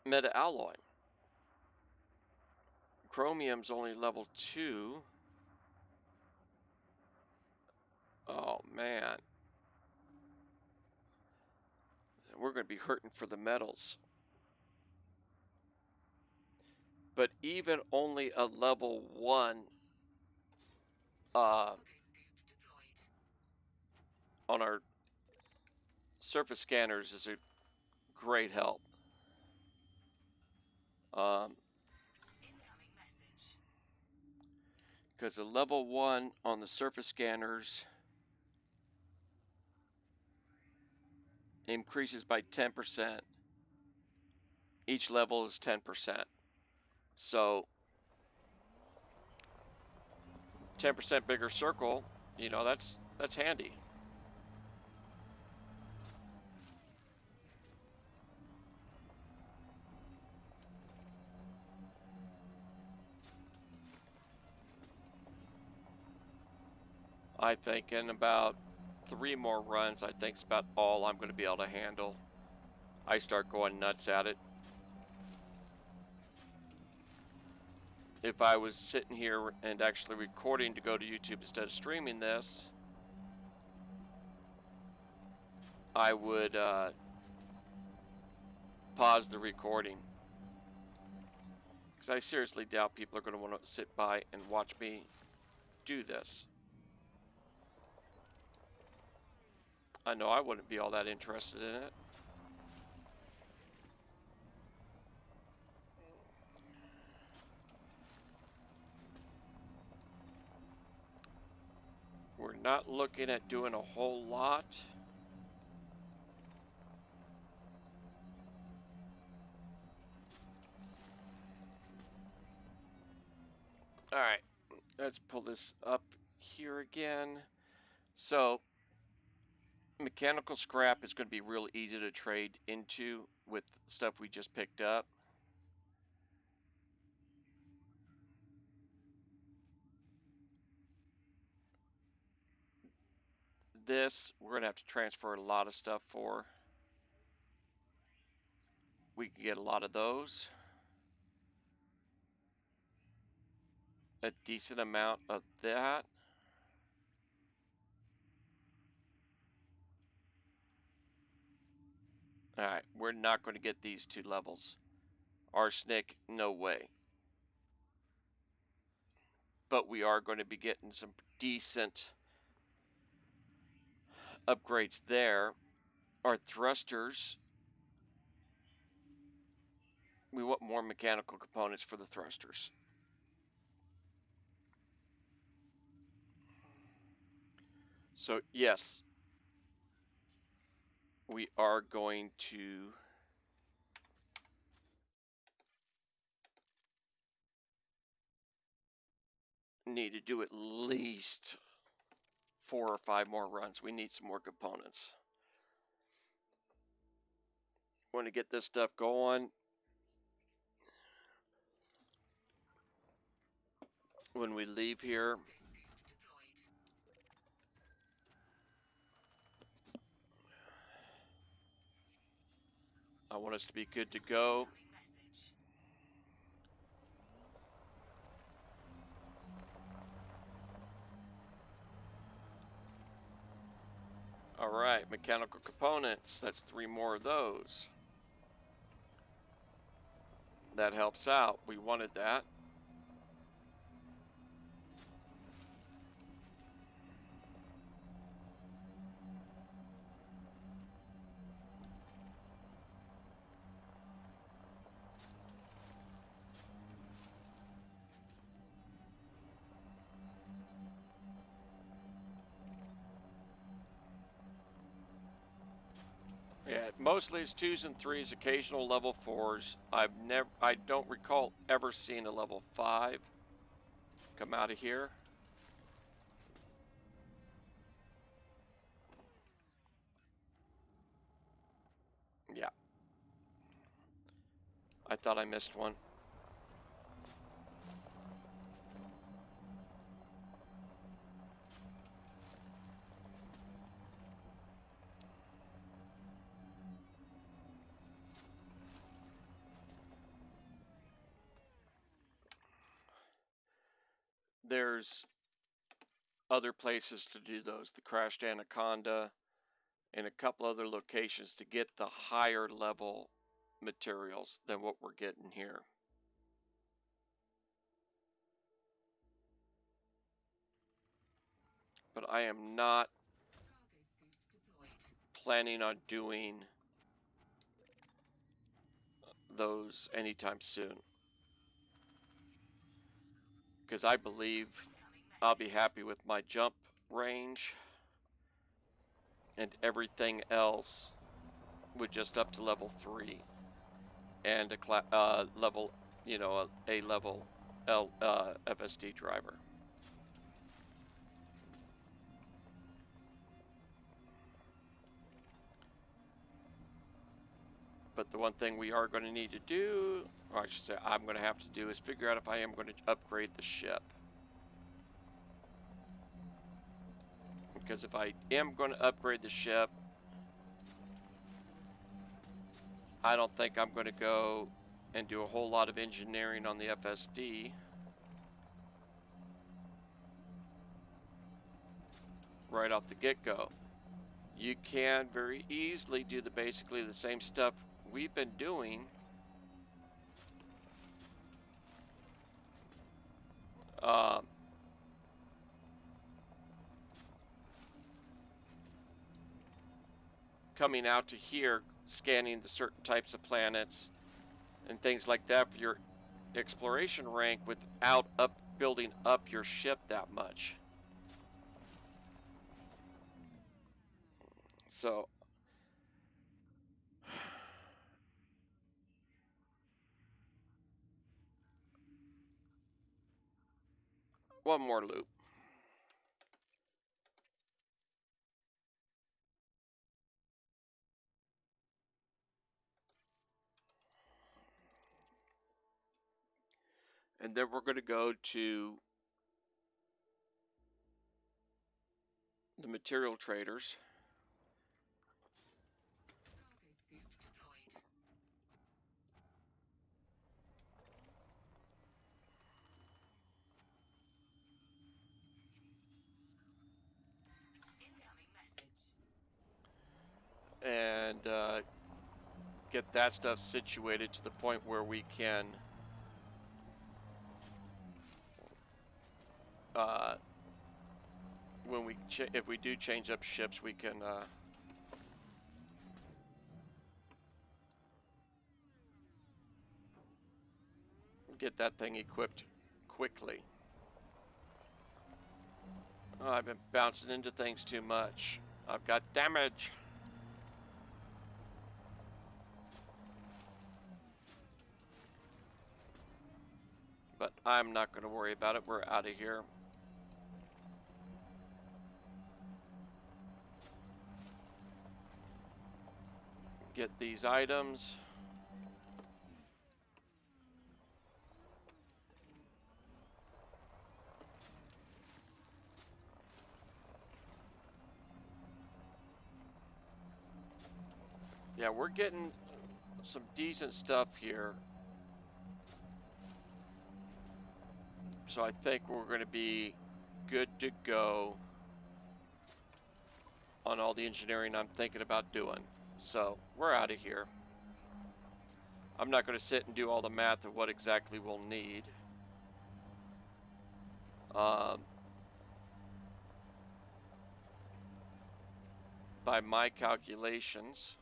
meta alloy. Chromium's only level 2. Oh man. We're going to be hurting for the metals. But even only a level 1 on our surface scanners is a great help. Because a level 1 on the surface scanners increases by 10%. Each level is 10%. So 10% bigger circle, that's handy. I think in about 3 more runs, I think it's about all I'm going to be able to handle. I start going nuts at it. If I was sitting here and actually recording to go to YouTube instead of streaming this, I would pause the recording. Because I seriously doubt people are going to want to sit by and watch me do this. I know I wouldn't be all that interested in it. We're not looking at doing a whole lot. All right, let's pull this up here again. So mechanical scrap is going to be real easy to trade into with stuff we just picked up. this, we're going to have to transfer a lot of stuff for. We can get a lot of those. A decent amount of that. Alright, we're not going to get these 2 levels. Arsenic, no way. But we are going to be getting some decent upgrades there. Our thrusters, we want more mechanical components for the thrusters. So yes, we are going to need to do at least 4 or 5 more runs. We need some more components. Want to get this stuff going. When we leave here, I want us to be good to go. All right, mechanical components. That's 3 more of those. That helps out. We wanted that. Yeah, mostly it's 2s and 3s, occasional level 4s. I don't recall ever seeing a level 5 come out of here. Yeah. I thought I missed one. There's other places to do those, the Crashed Anaconda and a couple other locations to get the higher level materials than what we're getting here. But I am not planning on doing those anytime soon, because I believe I'll be happy with my jump range and everything else with just up to level 3 and a level, you know, a level FSD driver. But the one thing we are going to need to do, or I should say I'm going to have to do, is figure out if I am going to upgrade the ship. Because if I am going to upgrade the ship, I don't think I'm going to go and do a whole lot of engineering on the FSD. Right off the get-go. You can very easily do basically the same stuff we've been doing. Coming out to here, scanning the certain types of planets and things like that for your exploration rank without building up your ship that much. So one more loop. And then we're going to go to the material traders. Cargo scoop deployed. Incoming message. And get that stuff situated to the point where we can when we if we do change up ships, we can get that thing equipped quickly. Oh, I've been bouncing into things too much. I've got damage. But I'm not going to worry about it. We're out of here. Get these items. Yeah, we're getting some decent stuff here. So I think we're going to be good to go on all the engineering I'm thinking about doing. So we're out of here. I'm not going to sit and do all the math of what exactly we'll need. By my calculations,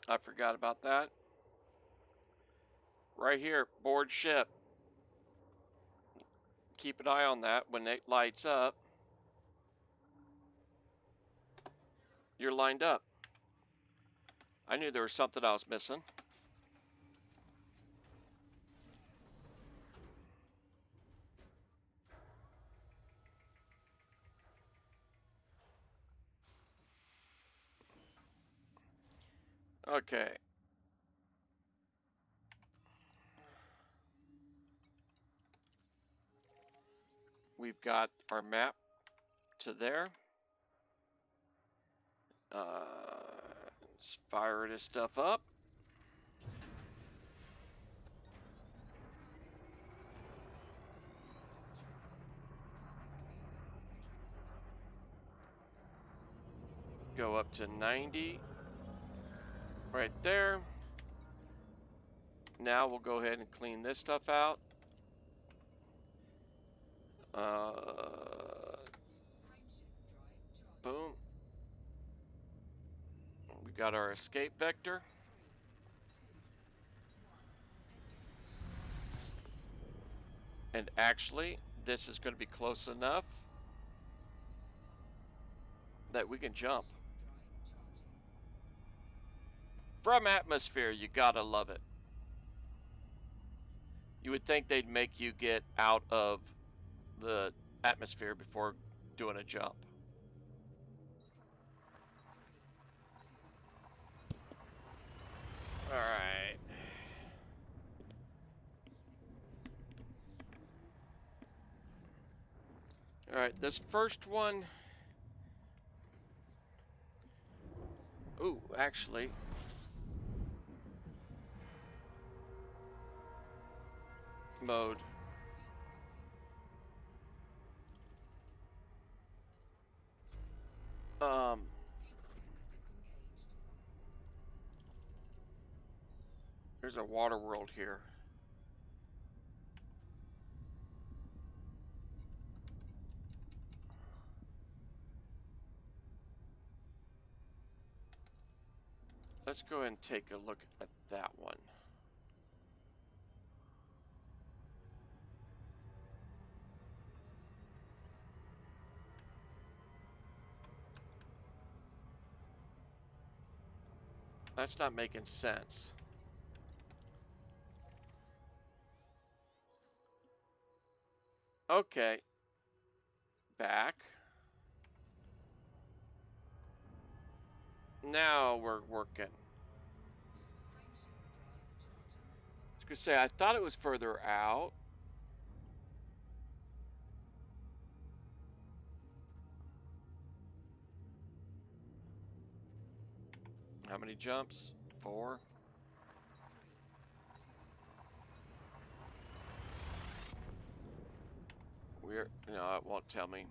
I forgot about that. Right here, board ship. Keep an eye on that. When it lights up, you're lined up. I knew there was something I was missing. Okay. We've got our map to there. Let's fire this stuff up. Go up to 90. Right there. Now we'll go ahead and clean this stuff out. Boom. We got our escape vector. And actually, this is going to be close enough that we can jump. From atmosphere, you gotta love it. You would think they'd make you get out of the atmosphere before doing a jump. All right. All right, this first one. Ooh, actually. Mode. There's a water world here. Let's go ahead and take a look at that one. That's not making sense. Okay. Back. Now we're working. I was gonna say, I thought it was further out. How many jumps? 4. No, it won't tell me.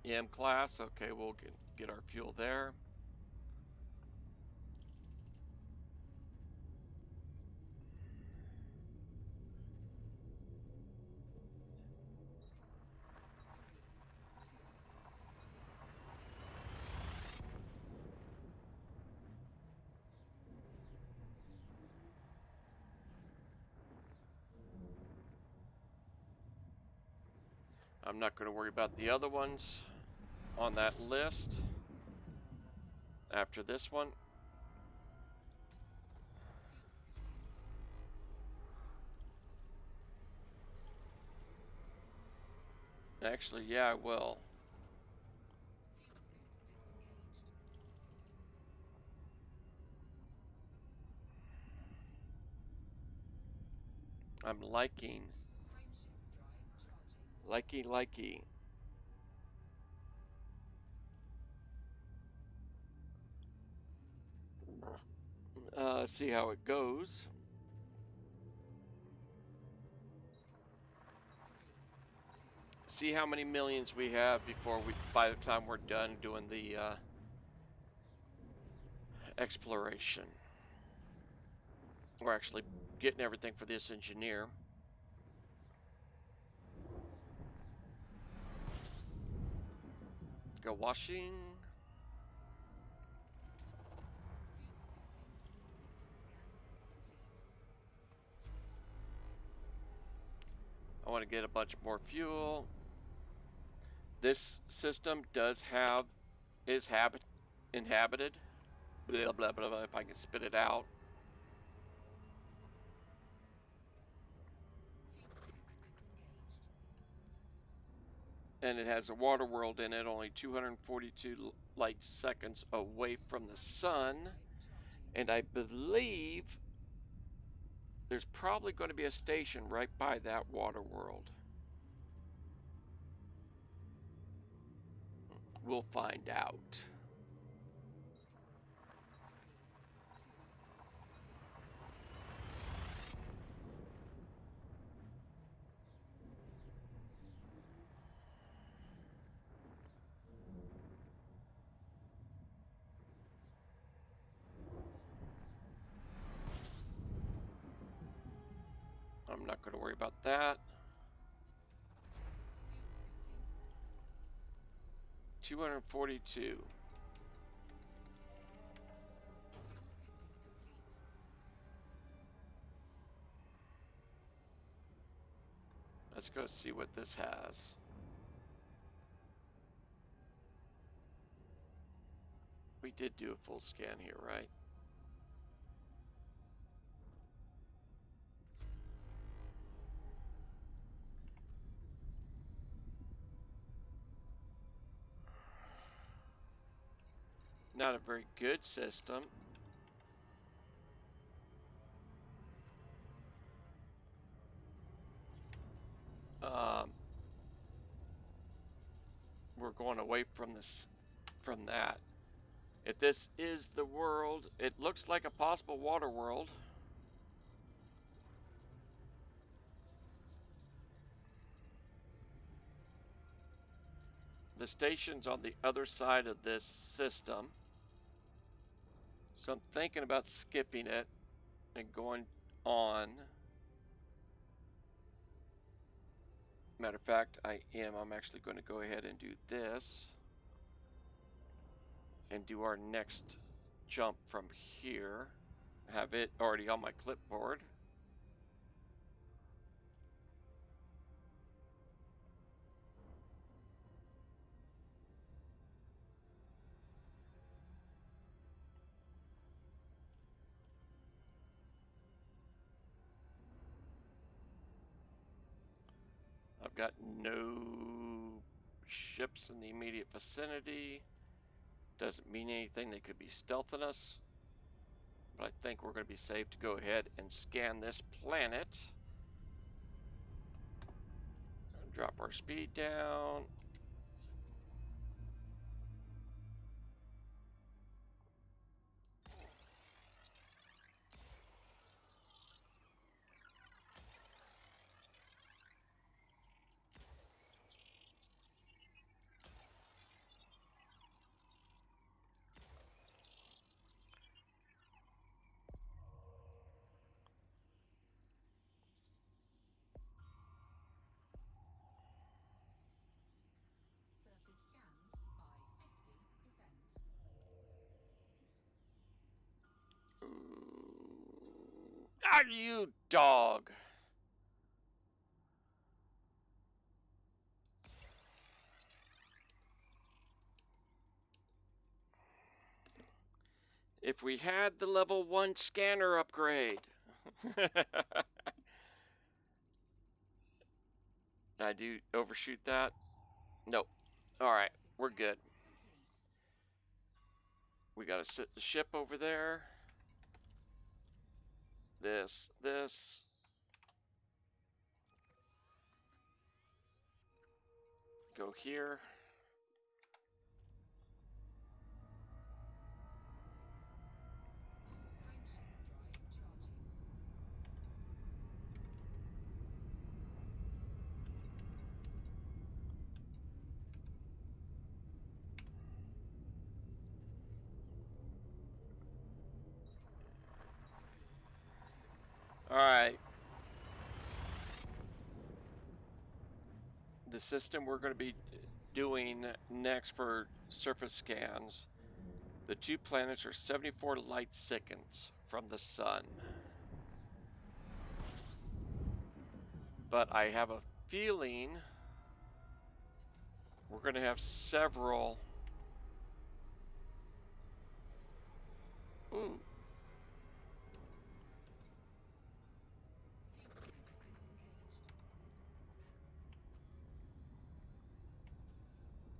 EM class, okay, we'll get our fuel there. I'm not going to worry about the other ones on that list after this one. Actually, yeah, I will. I'm liking. Likey. See how it goes. See how many millions we have by the time we're done doing the exploration. We're actually getting everything for this engineer. Go washing. I want to get a bunch more fuel. This system is inhabited. Blah, blah, blah, blah, if I can spit it out. And it has a water world in it, only 242 light seconds away from the sun. And I believe there's probably going to be a station right by that water world. We'll find out. I'm not going to worry about that. 242. Let's go see what this has. We did do a full scan here, right? Not a very good system. We're going away from that. If this is the world, it looks like a possible water world. The station's on the other side of this system. So I'm thinking about skipping it and going on. Matter of fact, I am. I'm actually going to go ahead and do this and do our next jump from here. Have it already on my clipboard. I've got no ships in the immediate vicinity. Doesn't mean anything. They could be stealthing us. But I think we're going to be safe to go ahead and scan this planet. Drop our speed down. Surface scanned by 50%. Ah, you dog! If we had the level 1 scanner upgrade. I do overshoot that? Nope. Alright, we're good. We gotta sit the ship over there. This. Go here. Alright. The system we're going to be doing next for surface scans. The two planets are 74 light seconds from the sun. But I have a feeling we're going to have several. Ooh.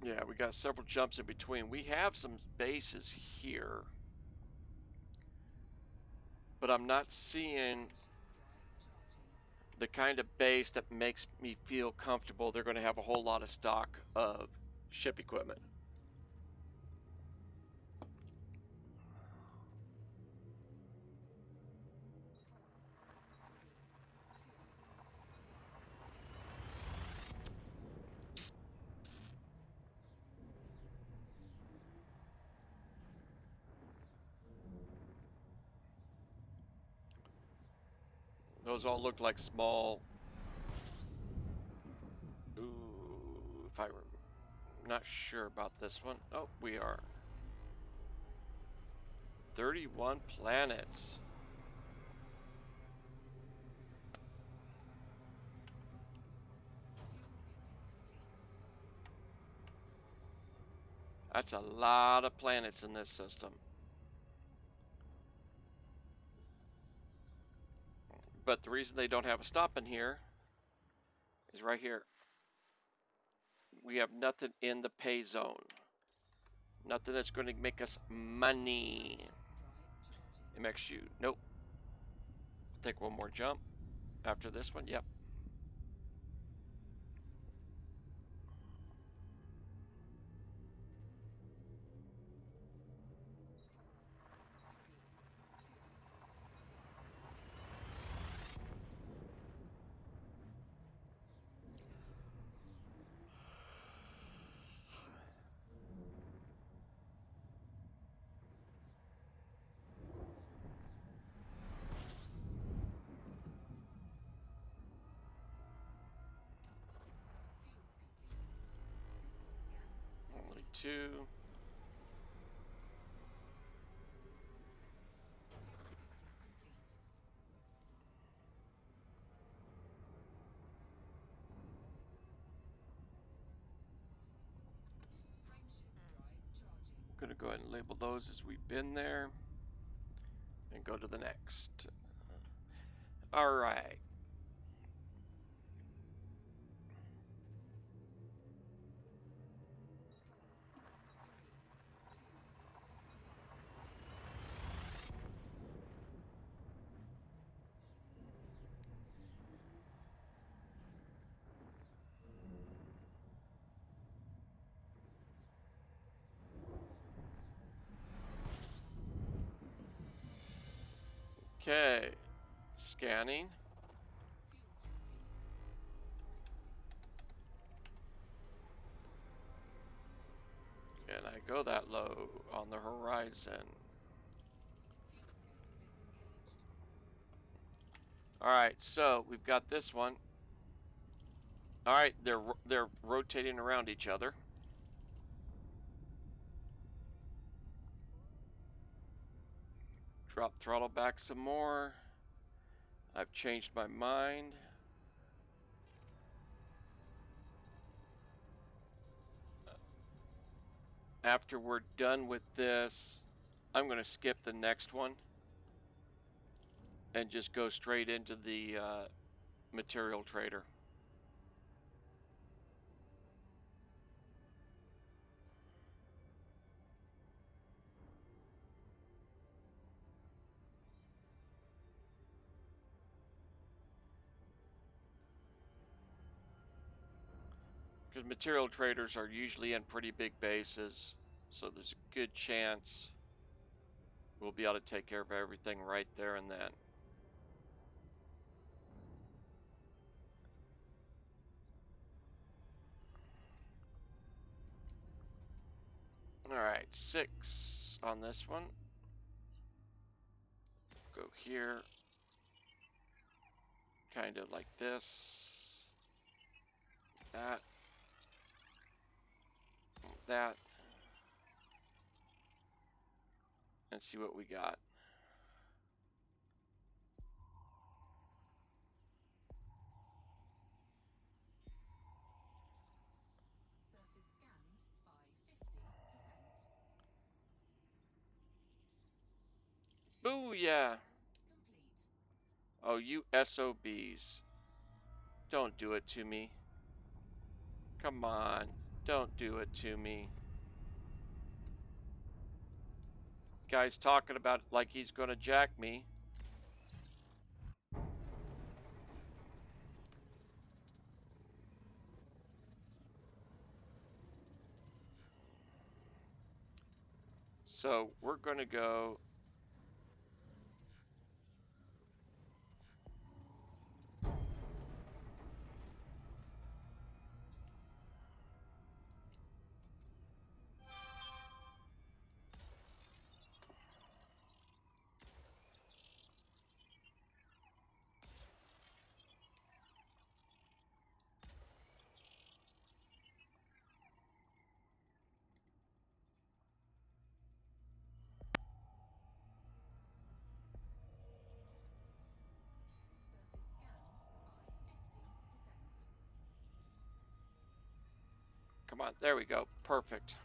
Yeah, we got several jumps in between. We have some bases here, but I'm not seeing the kind of base that makes me feel comfortable they're going to have a whole lot of stock of ship equipment. Those all look like small. Ooh, if I'm not sure about this one. Oh, we are. 31 planets. That's a lot of planets in this system. But the reason they don't have a stop in here is right here. We have nothing in the pay zone. Nothing that's going to make us money. MXU. Nope. Take one more jump after this one. Yep. 2. I'm going to go ahead and label those as we've been there and go to the next. All right. Okay, scanning. And I go that low on the horizon. All right, so we've got this one. All right, they're rotating around each other. Drop throttle back some more. I've changed my mind. After we're done with this, I'm going to skip the next one and just go straight into the material trader. Because material traders are usually in pretty big bases, so there's a good chance we'll be able to take care of everything right there and then. All right, 6 on this one. Go here, kind of like this, that, that, and see what we got. Surface scanned by 50%. Booyah! Complete. Oh, you SOBs. Don't do it to me. Come on, don't do it to me. Guy's talking about it like he's gonna jack me. So we're gonna go. Surface scanned by 50%. Come on, there we go. Perfect. Complete.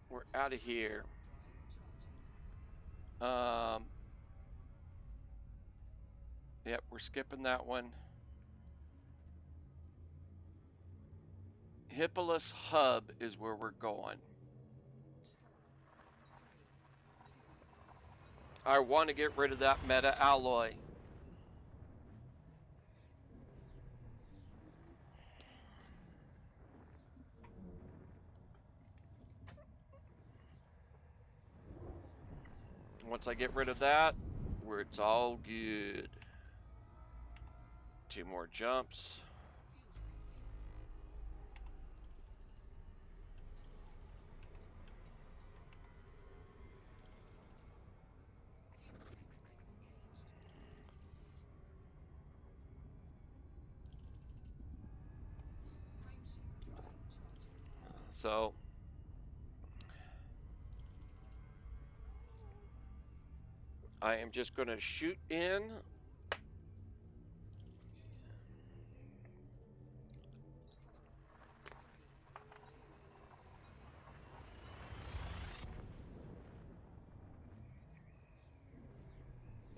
We're out of here. Drive charging. Yep, we're skipping that one. Hippolyte Hub is where we're going. 4, 3, 2. I want to get rid of that meta alloy. Once I get rid of that, where it's all good. 2 more jumps. Fuel scoping. Fuel disengaged. Frameshift drive charging. So I am just going to shoot in.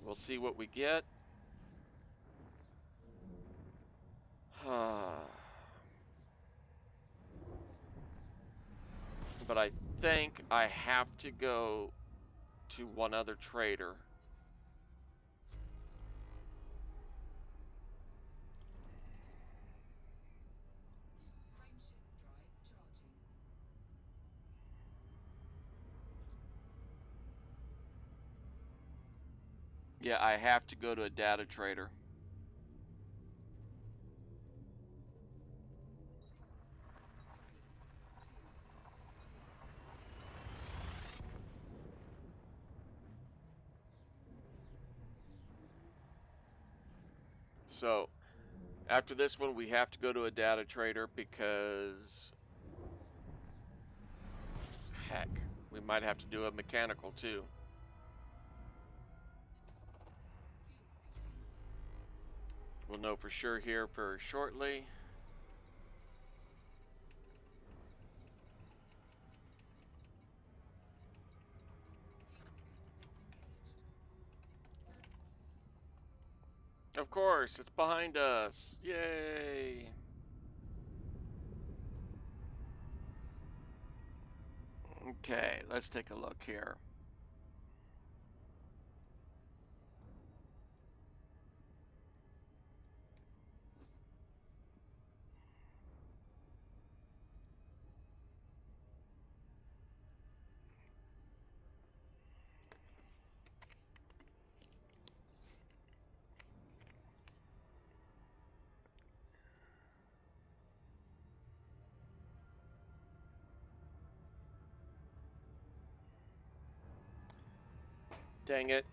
We'll see what we get. But I think I have to go to one other trader. Frameshift drive charging. Yeah, I have to go to a data trader. So after this one, we have to go to a data trader because, heck, we might have to do a mechanical too. Fuel scoping. We'll know for sure here very shortly. Fuel scope disengaged. Of course, it's behind us. Yay! Okay, let's take a look here. Dang it.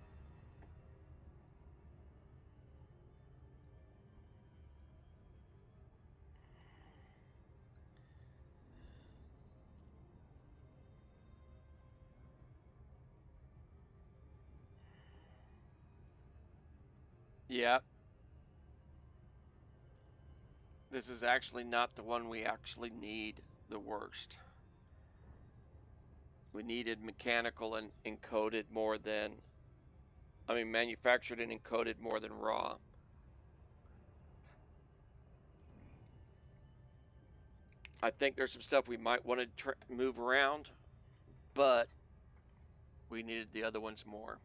Yeah. This is actually not the one we actually need the worst. We needed mechanical and encoded more than, manufactured and encoded more than raw. I think there's some stuff we might want to move around, but we needed the other ones more.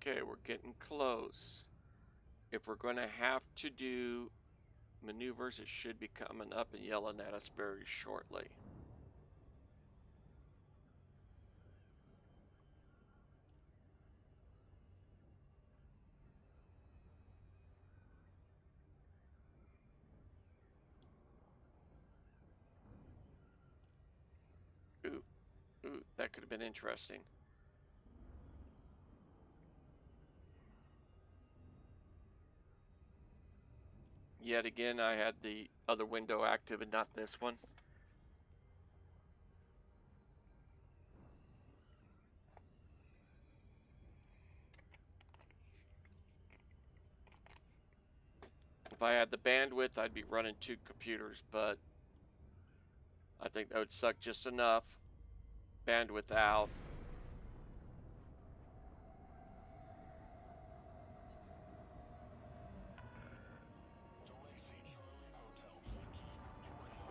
Okay, we're getting close. If we're going to have to do maneuvers, it should be coming up and yelling at us very shortly. Ooh, that could have been interesting. Yet again, I had the other window active and not this one. If I had the bandwidth, I'd be running 2 computers, but I think that would suck just enough bandwidth out.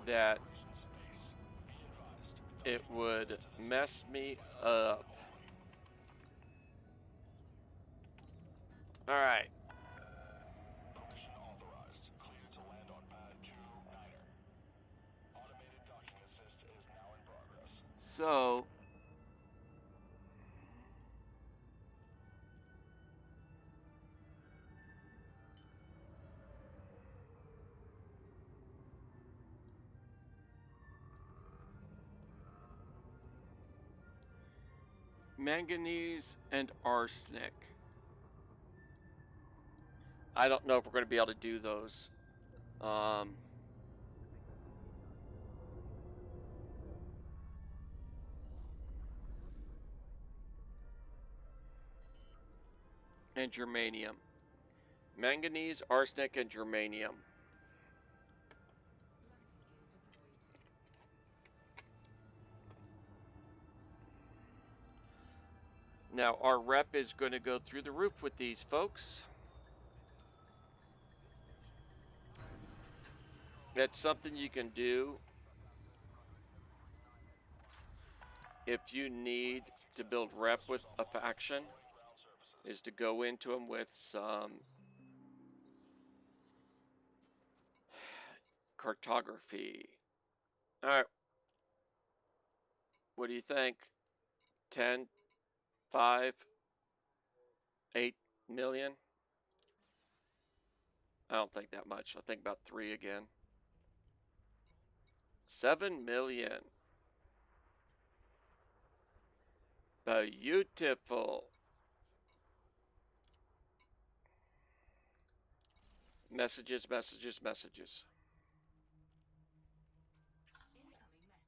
that it would mess me up. All right. Permission authorized. Clear to land on pad 2-9er. Automated docking assist is now in progress. So manganese and arsenic. I don't know if we're going to be able to do those. And germanium. Manganese, arsenic, and germanium. Landing gear deployed. Now, our rep is going to go through the roof with these folks. That's something you can do if you need to build rep with a faction, is to go into them with some cartography. All right. What do you think? 10, 5, 8 million? I don't think that much. I think about 3 again. 7 million. Beautiful. Messages, messages, messages. Incoming message.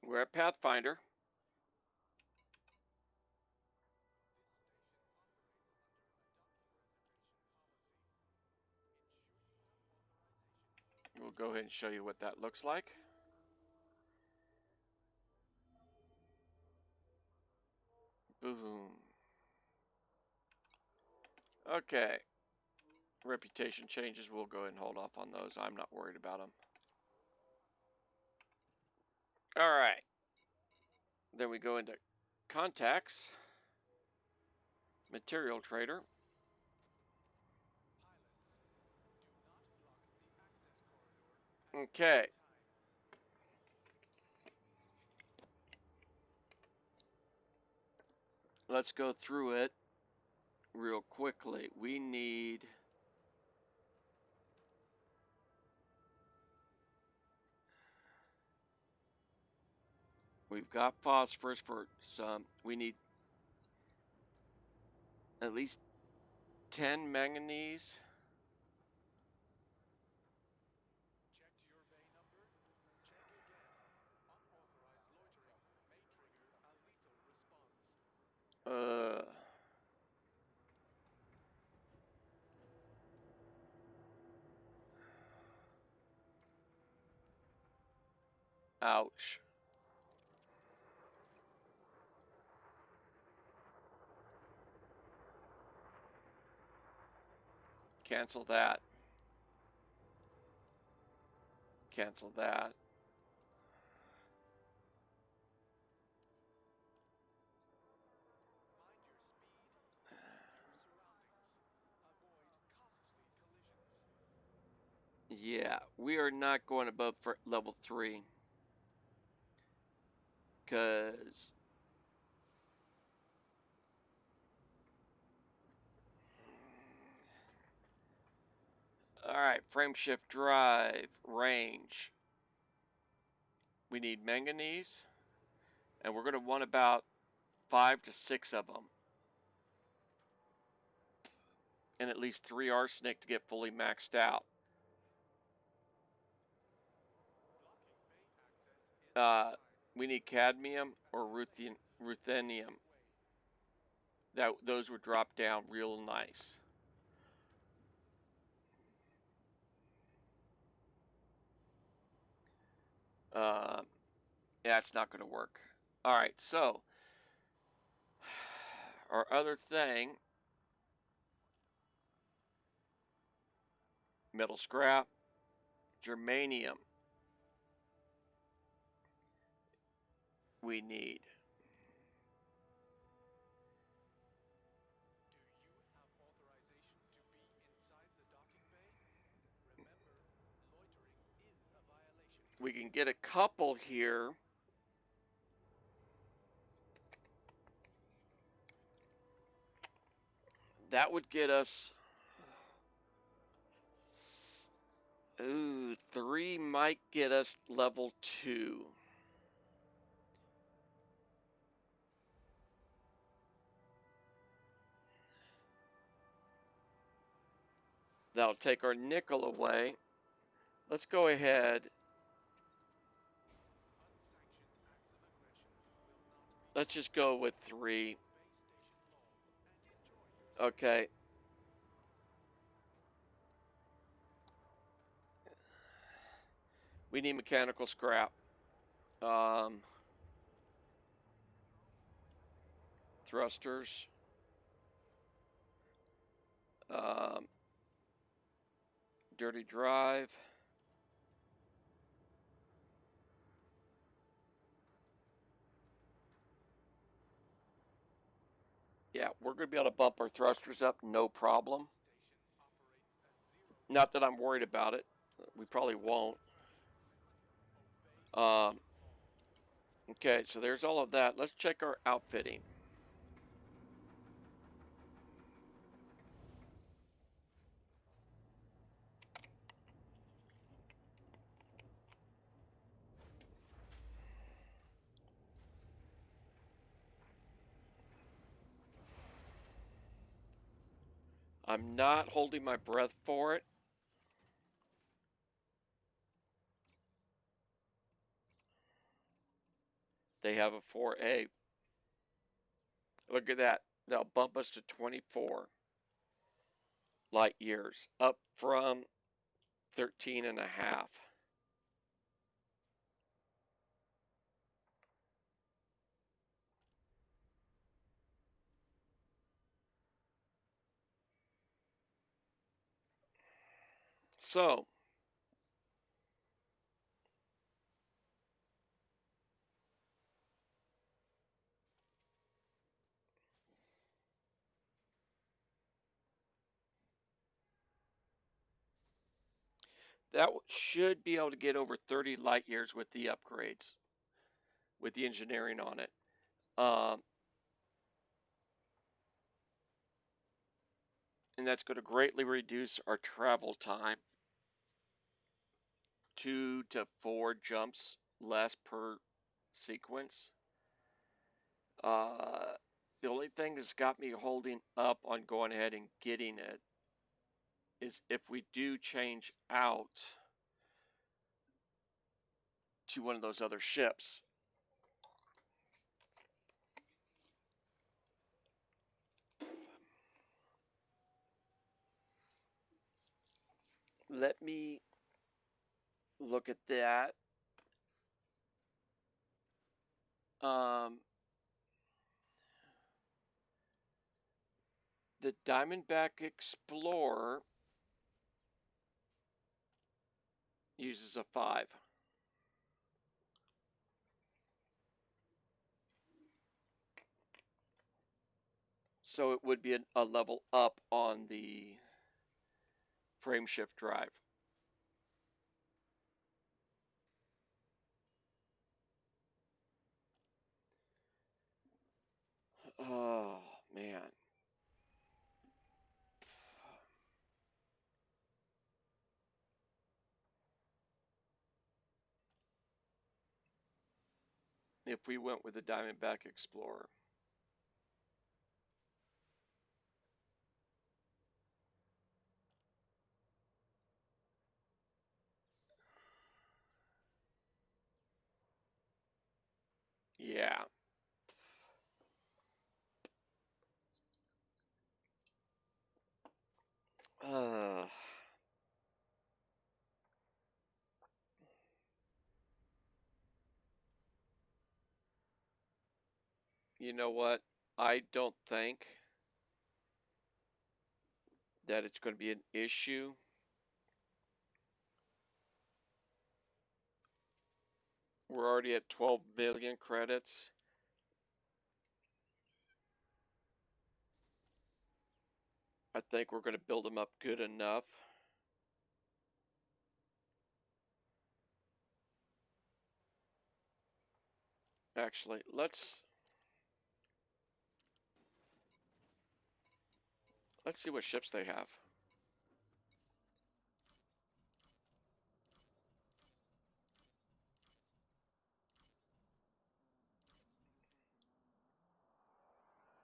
We're at Pathfinder. We'll go ahead and show you what that looks like. Boom. Okay. Reputation changes. We'll go ahead and hold off on those. I'm not worried about them. All right. Then we go into contacts. Material trader. Okay. Let's go through it real quickly. We need we've got phosphorus for some. We need at least 10 manganese. Checked your bay number. Check again. Unauthorized loitering may trigger a lethal response. Ouch. Cancel that. Cancel that. Mind your speed, your surroundings. Avoid costly collisions. Yeah, we are not going above for level 3. Because all right, frame shift drive, range. We need manganese, and we're going to want about 5 to 6 of them. And at least 3 arsenic to get fully maxed out. Blocking bay access is We need cadmium or ruthenium. Those would drop down real nice. Yeah, it's not going to work. All right, so our other thing, metal scrap, germanium we need. Do you have authorization to be inside the docking bay? Remember, loitering is a violation. We can get a couple here. That would get us, ooh, 3 might get us level 2. That'll take our nickel away. Let's go ahead. Unsanctioned acts of aggression will not be Let's just go with 3. Obey station law and enjoy your Okay. We need mechanical scrap. Thrusters. Dirty drive. Yeah, we're going to be able to bump our thrusters up, no problem. station operates a zero Not that I'm worried about it. We probably won't. Obey Okay, so there's all of that. Let's check our outfitting. I'm not holding my breath for it. They have a 4A. Look at that. They'll bump us to 24 light years, up from 13 and a half. So, that should be able to get over 30 light years with the upgrades, with the engineering on it. And that's going to greatly reduce our travel time. 2 to 4 jumps less per sequence. The only thing that's got me holding up on going ahead and getting it is if we do change out to one of those other ships. Let me look at that. The Diamondback Explorer uses a 5. So it would be a level up on the frame shift drive. Oh, man. If we went with the Diamondback Explorer. Yeah. Uh, You know what? I don't think that it's going to be an issue. We're already at 12 million credits. I think we're going to build them up good enough. Actually, let's see what ships they have.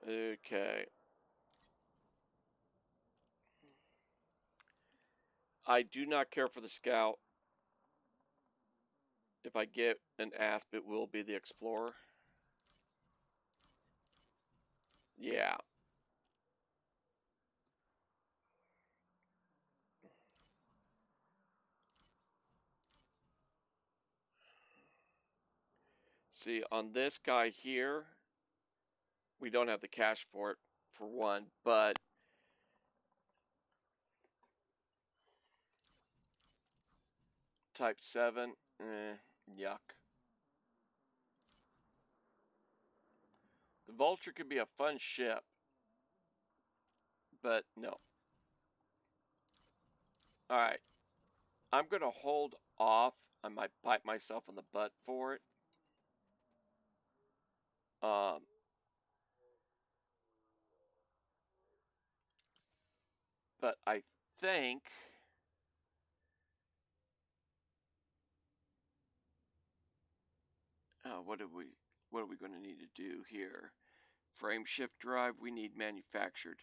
Okay. I do not care for the scout. If I get an ASP, it will be the Explorer. Yeah. See, on this guy here, we don't have the cash for it, for one, but Type 7, yuck. The Vulture could be a fun ship, but no. Alright, I'm going to hold off. I might bite myself in the butt for it. But I think what are we going to need to do here? Frame shift drive, we need manufactured.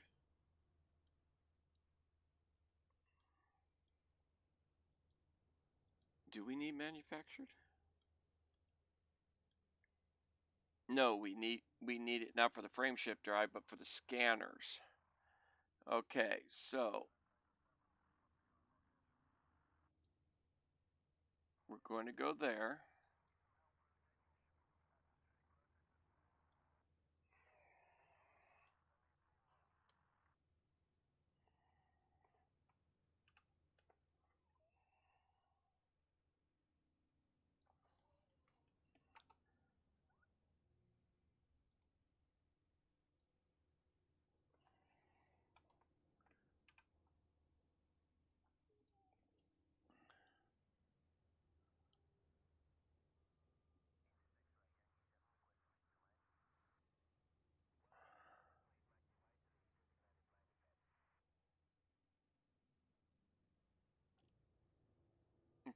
Do we need manufactured? No, we need it not for the frame shift drive, but for the scanners. Okay, so we're going to go there.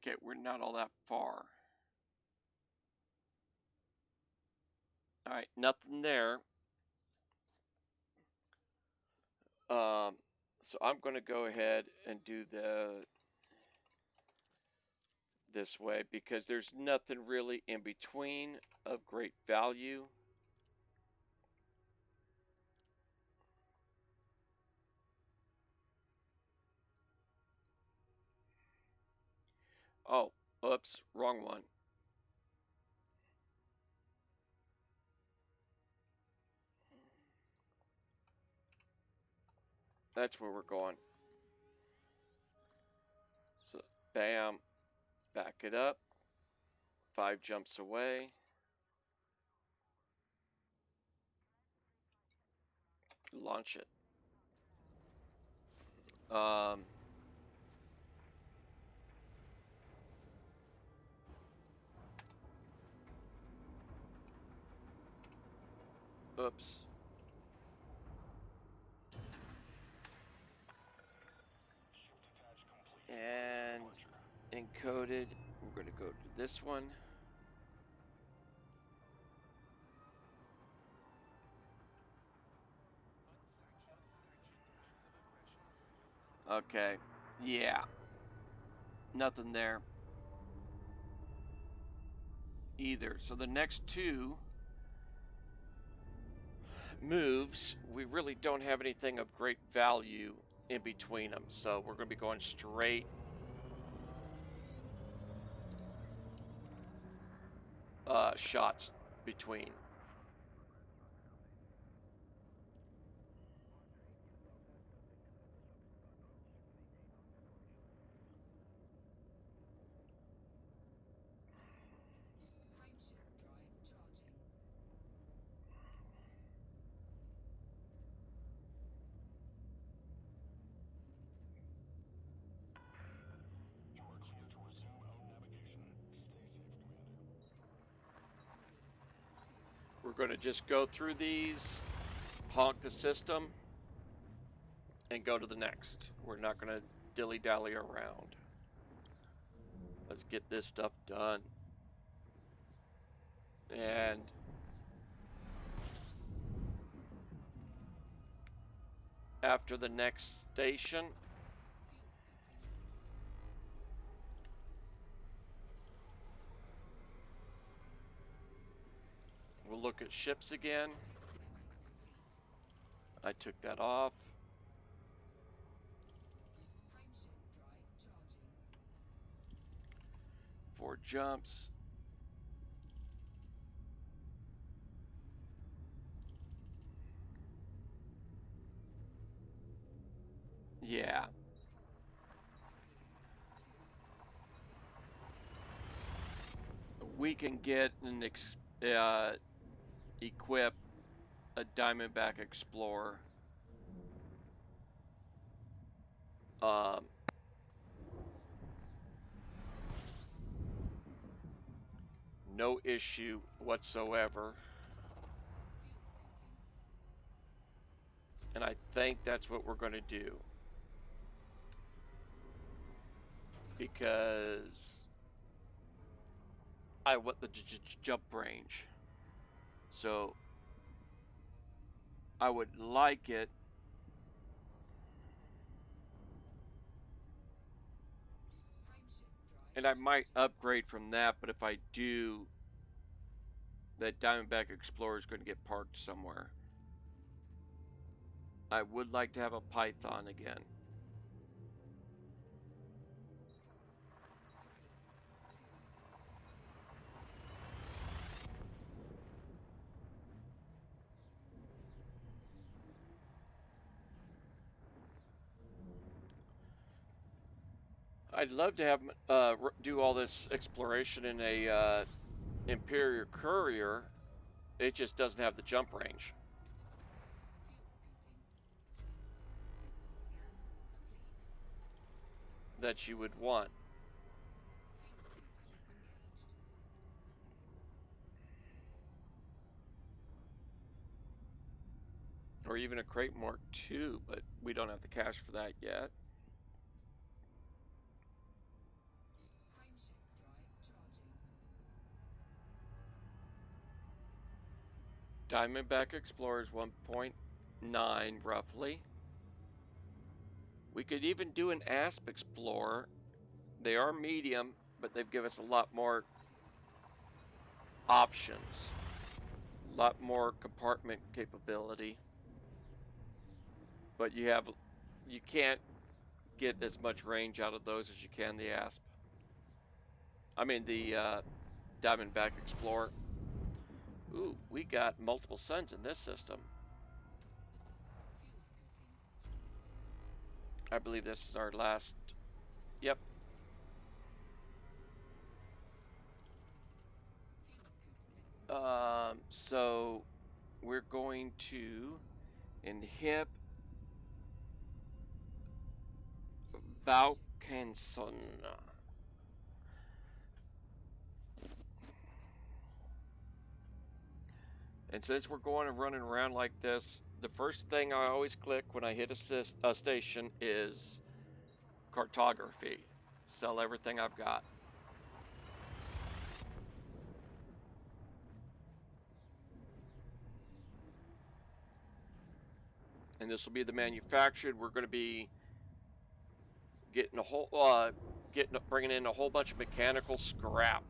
Okay, we're not all that far. All right, nothing there. So I'm going to go ahead and do this way because there's nothing really in between of great value. Oh, oops, wrong one. That's where we're going. So, bam, back it up. 5 jumps away. Launch it. Oops. And encoded. We're going to go to this one. Okay. Yeah. Nothing there either. So the next 2 moves, we really don't have anything of great value in between them. So we're going to be going straight shots between. going to just go through these, honk the system, and go to the next. We're not going to dilly-dally around. Let's get this stuff done. And after the next station, we'll look at ships again. I took that off. Four jumps. Yeah. We can get and equip a Diamondback Explorer. No issue whatsoever. And I think that's what we're going to do. Because I want the jump range. So I would like it. And I might upgrade from that, but if I do, that Diamondback Explorer is going to get parked somewhere. I would like to have a Python again. I'd love to have do all this exploration in a Imperial Courier. It just doesn't have the jump range that you would want. Or even a Crate Mark II, but we don't have the cash for that yet. Diamondback Explorer is 1.9 roughly. We could even do an Asp Explorer. They are medium, but they've given us a lot more options. A lot more compartment capability. But you can't get as much range out of those as you can the Asp. I mean the Diamondback Explorer. Ooh, we got multiple suns in this system. I believe this is our last. Yep. So we're going to inhib Valkenson. And since we're going and running around like this, the first thing I always click when I hit a station is cartography. Sell everything I've got. And this will be the manufactured. We're going to be getting a whole, bringing in a whole bunch of mechanical scrap.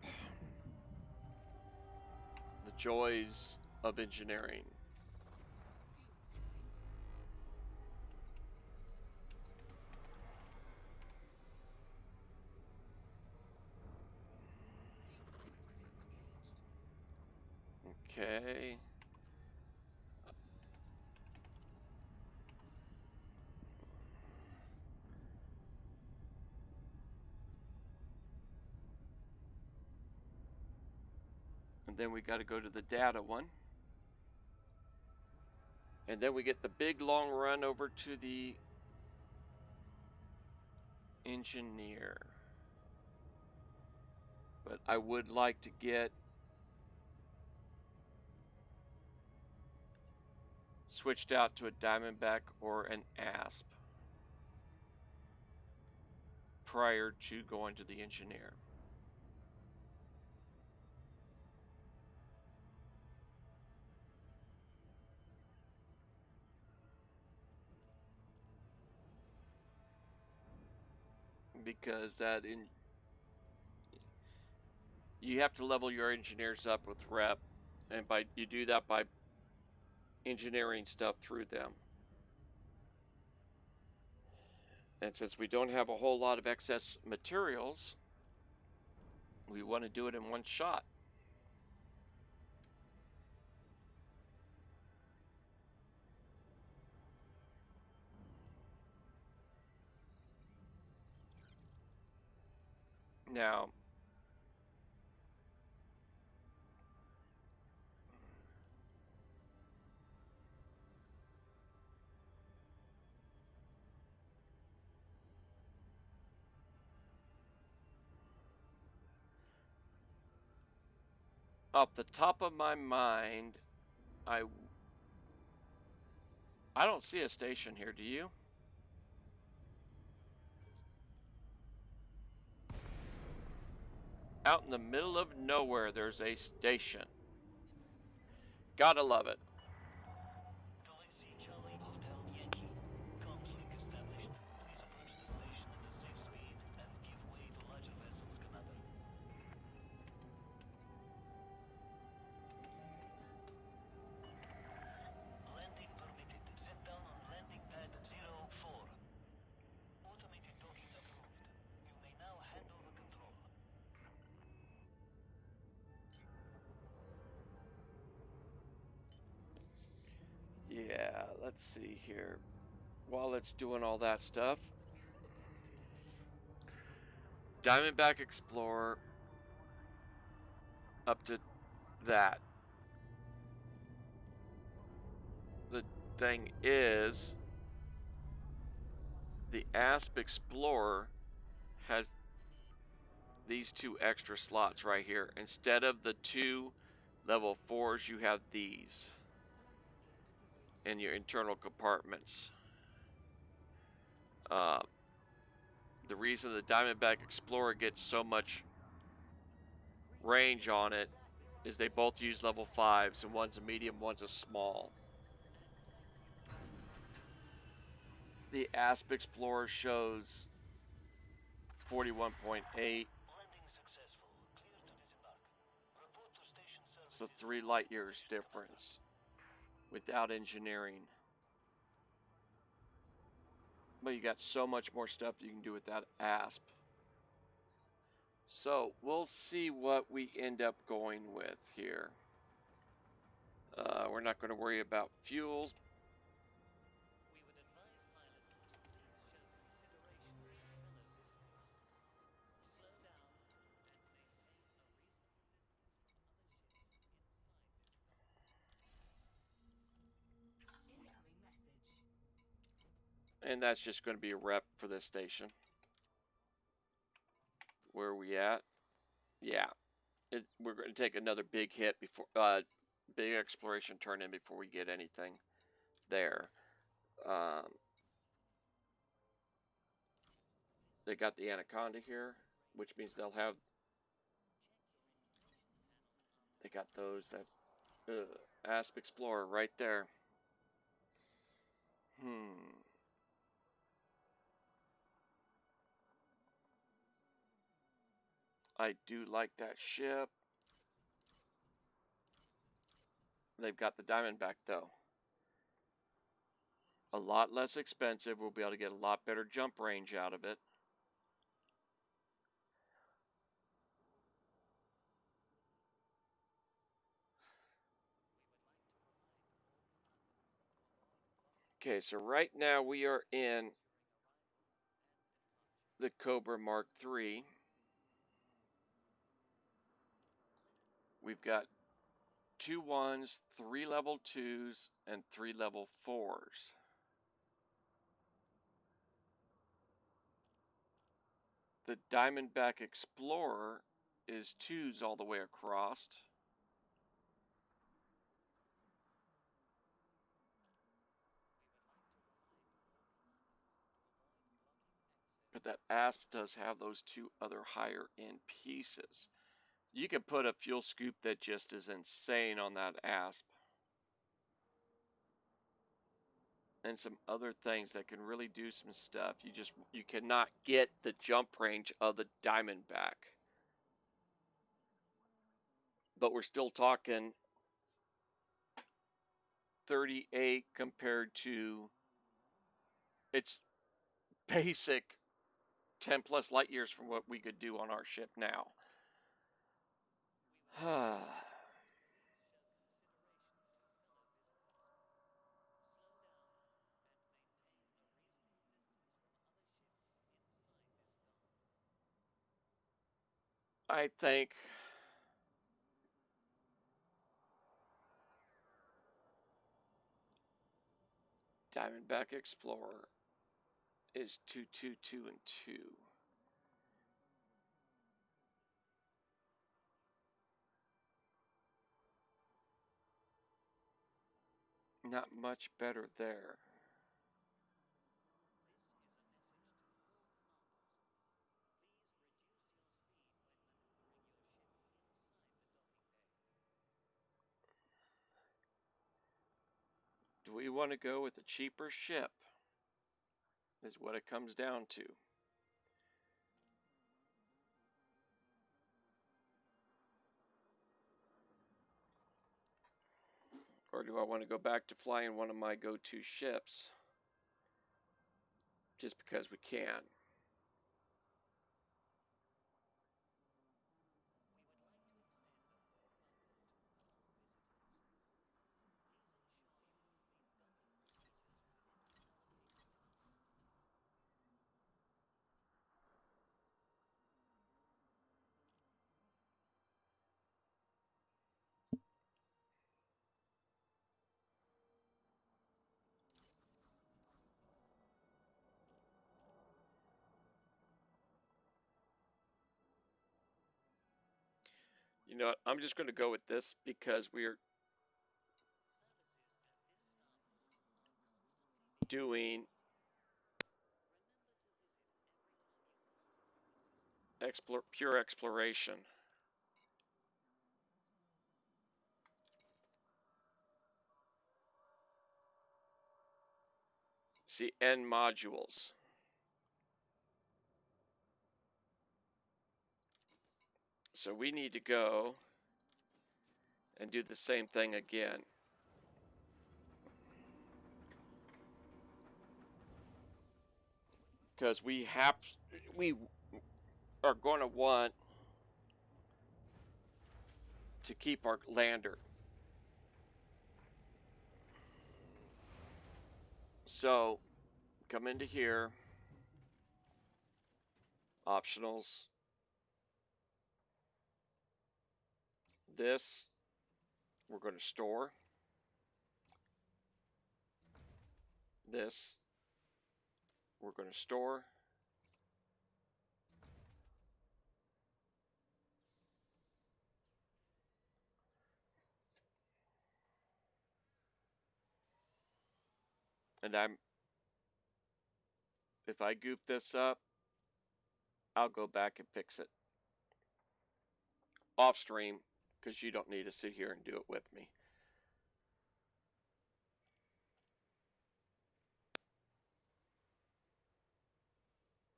The joys of engineering. Okay. And then we got to go to the data one. And then we get the big long run over to the engineer. But I would like to get switched out to a Diamondback or an Asp prior to going to the engineer. Because you have to level your engineers up with rep, and you do that by engineering stuff through them. And since we don't have a whole lot of excess materials, we want to do it in one shot. Now, off the top of my mind, I don't see a station here, do you? Out in the middle of nowhere, there's a station. Gotta love it. Yeah, let's see here. While it's doing all that stuff, Diamondback Explorer up to that. The thing is, the Asp Explorer has these 2 extra slots right here. Instead of the 2 level 4s, you have these in your internal compartments. The reason the Diamondback Explorer gets so much range on it is they both use level 5s, and one's a medium, one's a small. The Asp Explorer shows 41.8. So 3 light years difference without engineering. But you got so much more stuff you can do with that Asp. So we'll see what we end up going with here. We're not going to worry about fuels. And that's just going to be a rep for this station. Where are we at? Yeah. We're going to take another big hit before, big exploration turn in before we get anything there. They got the Anaconda here, which means they got those, that Asp Explorer right there. I do like that ship. They've got the Diamondback though. A lot less expensive. We'll be able to get a lot better jump range out of it. Okay, so right now we are in the Cobra Mark III. We've got 2 1s, 3 level 2s, and 3 level 4s. The Diamondback Explorer is 2s all the way across. but that ASP does have those two other higher end pieces. You can put a fuel scoop that just is insane on that ASP. And some other things that can really do some stuff. You cannot get the jump range of the Diamondback. But we're still talking 38 compared to its basic 10 plus light years from what we could do on our ship now. I think Diamondback Explorer is 2, 2, 2, and 2. Not much better there. Do we want to go with a cheaper ship? Is what it comes down to. Or do I want to go back to flying one of my go-to ships? Just because we can. You know what? I'm just going to go with this because we're doing pure exploration. See, end modules. So we need to go and do the same thing again. Because we are going to want to keep our lander. So come into here, optionals. This we're going to store. This we're going to store. And if I goof this up, I'll go back and fix it off stream because you don't need to sit here and do it with me.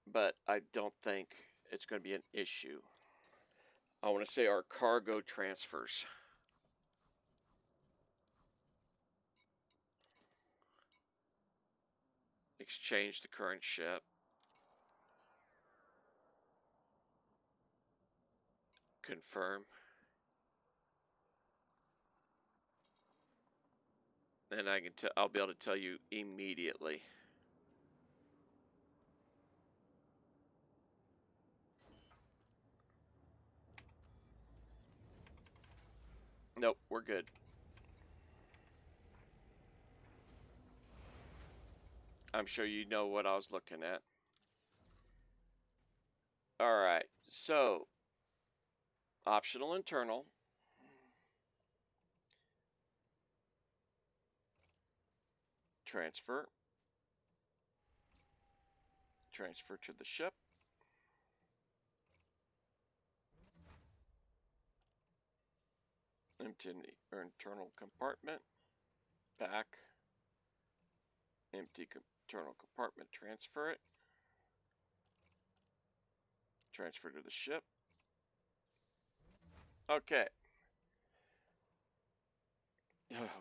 But I don't think it's going to be an issue. I want to say our cargo transfers. Exchange the current ship. Confirm. And I'll be able to tell you immediately. Nope, we're good. I'm sure you know what I was looking at. All right, so optional internal. Transfer. Transfer to the ship. Empty or internal compartment. Back. Empty internal compartment. Transfer it. Transfer to the ship. Okay.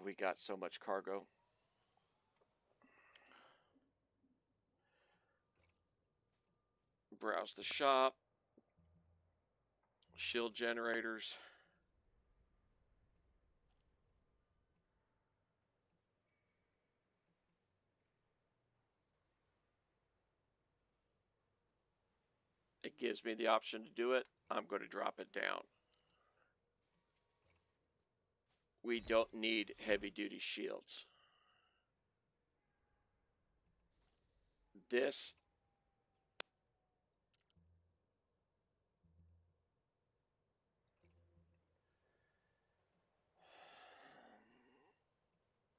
We got so much cargo. Browse the shop. Shield generators. It gives me the option to do it. I'm going to drop it down. We don't need heavy-duty shields. This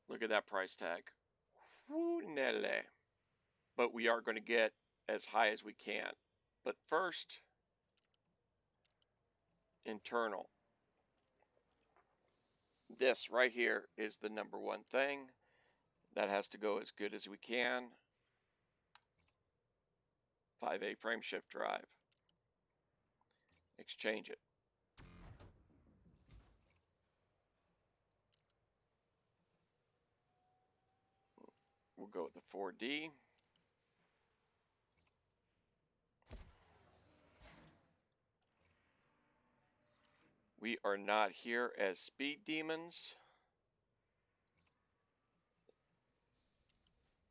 look at that price tag. Woo nelle. But we are going to get as high as we can. But first, internal. This right here is the number one thing. That has to go as good as we can. 5A frame shift drive. Exchange it. We'll go with the 4D. We are not here as speed demons.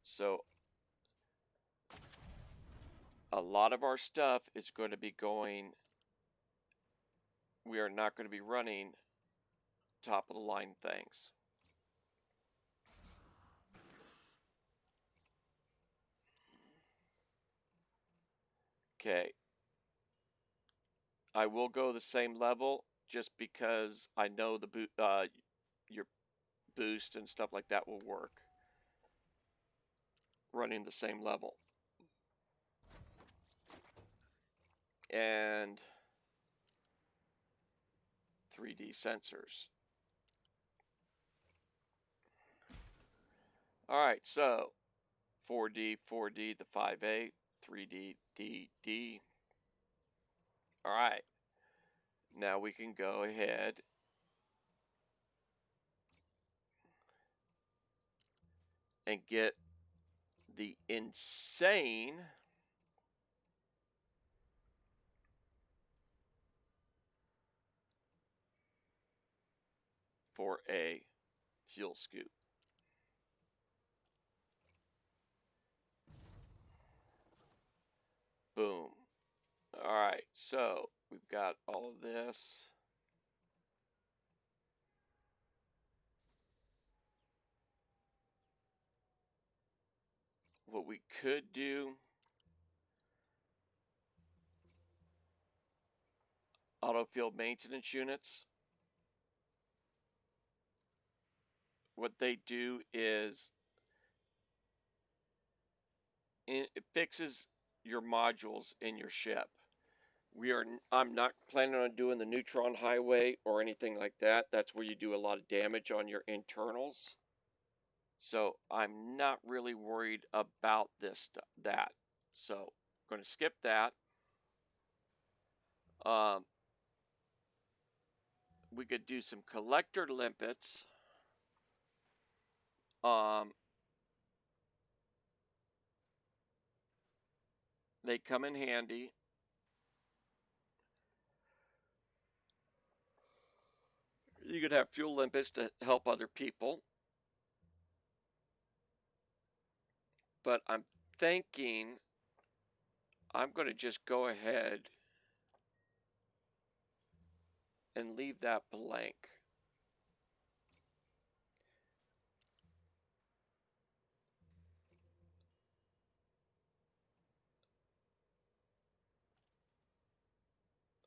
So a lot of our stuff is going to be going, we are not going to be running top of the line things. Okay. I will go the same level just because I know the your boost and stuff like that will work. Running the same level. And 3D sensors. Alright, so 4D, the 5A, 3D, D. Alright, now we can go ahead and get the insane for a fuel scoop. Boom. Alright, so we've got all of this. What we could do, auto field maintenance units. What they do is it fixes your modules in your ship. I'm not planning on doing the neutron highway or anything like that. That's where you do a lot of damage on your internals. So I'm not really worried about that. So I'm going to skip that. We could do some collector limpets. They come in handy. You could have fuel limpets to help other people. But I'm thinking I'm going to just go ahead and leave that blank.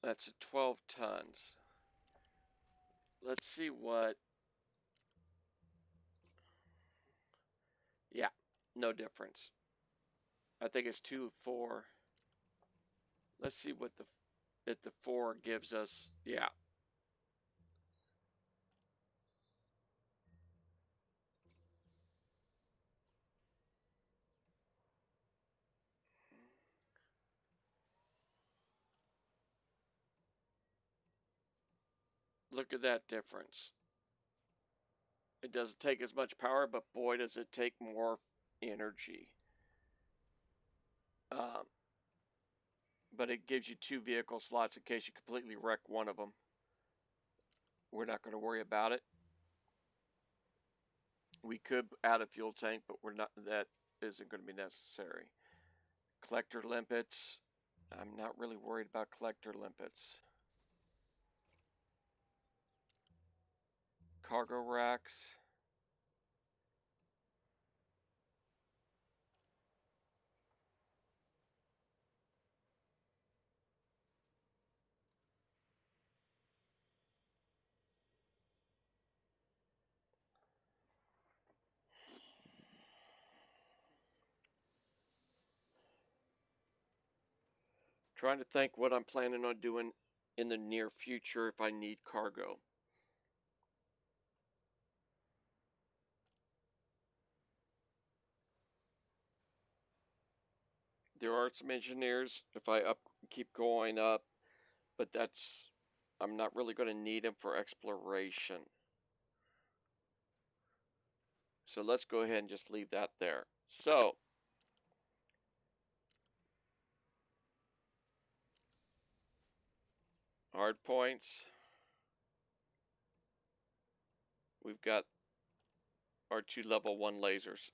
That's 12 tons. Let's see what. Yeah, no difference. I think it's 2, 4. Let's see what if the 4 gives us. Yeah. Look at that difference. It doesn't take as much power, but boy, does it take more energy. But it gives you 2 vehicle slots in case you completely wreck one of them. We're not going to worry about it. We could add a fuel tank, but we're not. That isn't going to be necessary. Collector limpets. I'm not really worried about collector limpets. Cargo racks. Trying to think what I'm planning on doing in the near future if I need cargo. There are some engineers if I keep going up, but I'm not really going to need them for exploration. So let's go ahead and just leave that there. So hard points. We've got our 2 level 1 lasers.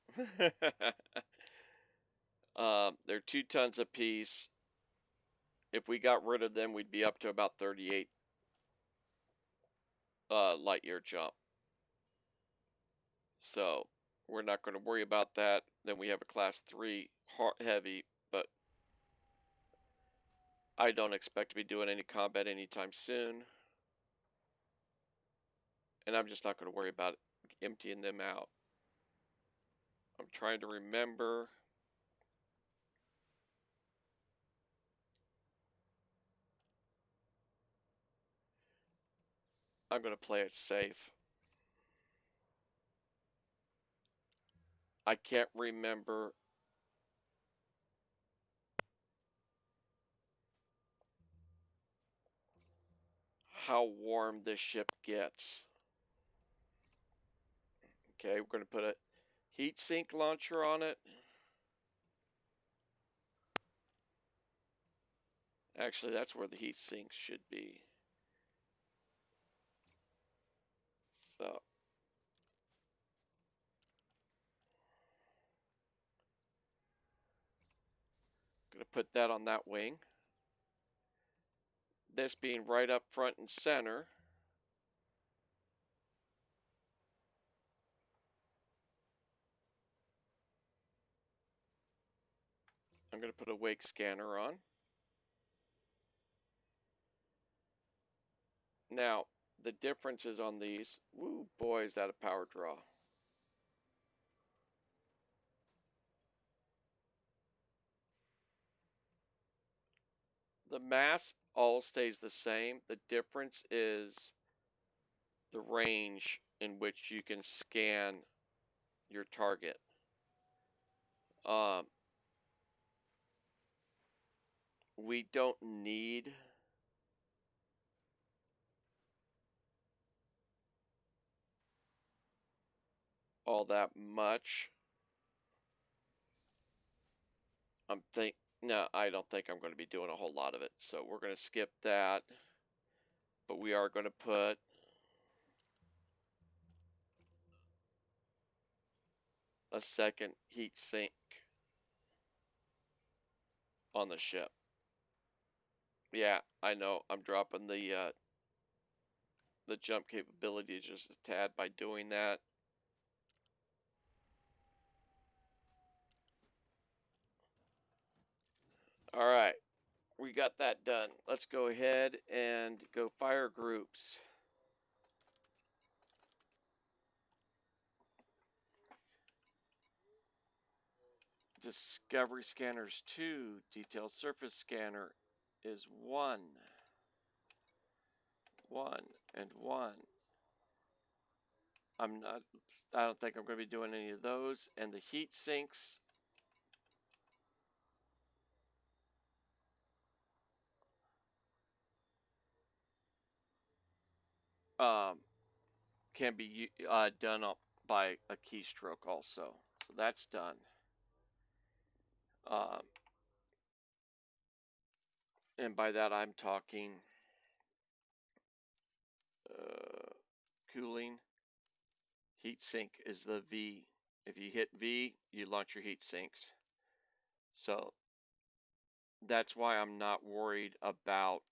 They're 2 tons apiece. If we got rid of them, we'd be up to about 38 light year jump. So we're not going to worry about that. Then we have a class 3 heavy, but I don't expect to be doing any combat anytime soon. And I'm just not going to worry about emptying them out. I'm trying to remember. I'm going to play it safe. I can't remember how warm this ship gets. Okay, we're going to put a heat sink launcher on it. Actually, that's where the heat sinks should be. So going to put that on that wing. This being right up front and center. I'm going to put a wake scanner on. Now, the differences on these, woo, boy, is that a power draw. The mass all stays the same. The difference is the range in which you can scan your target. We don't need all that much. No, I don't think I'm going to be doing a whole lot of it. So we're going to skip that. But we are going to put a second heat sink on the ship. Yeah, I know. I'm dropping the jump capability just a tad by doing that. All right, we got that done. Let's go ahead and go fire groups. Discovery scanners 2. Detailed surface scanner is 1. 1 and 1. I don't think I'm going to be doing any of those. And the heat sinks, can be done up by a keystroke also. So that's done. And by that I'm talking cooling. Heat sink is the V. If you hit V, you launch your heat sinks. So that's why I'm not worried about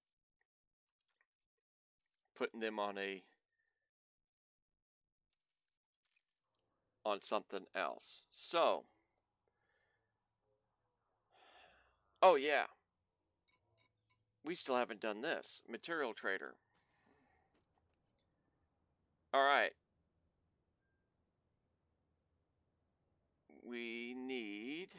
putting them on something else. So, oh yeah, we still haven't done this. Material trader. All right. We need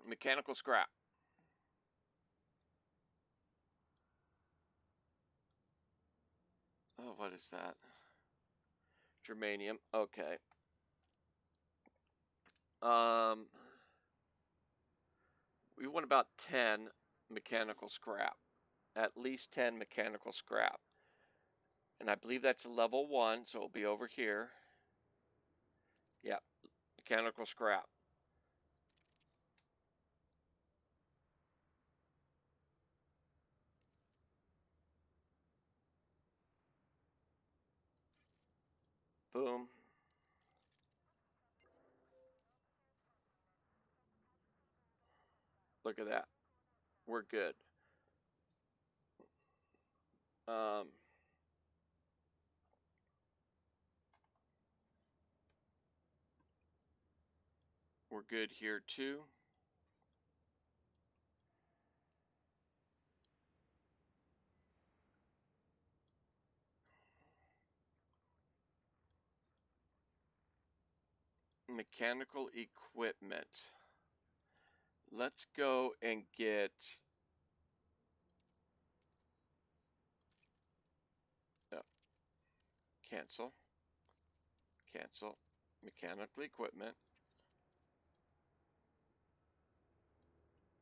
mechanical scrap. Oh, what is that? Germanium. Okay. We want about 10 mechanical scrap. At least 10 mechanical scrap. And I believe that's a level 1, so it'll be over here. Yep, mechanical scrap. Boom. Look at that. We're good. We're good here too. Mechanical equipment. Let's go and get cancel. Cancel. Mechanical equipment.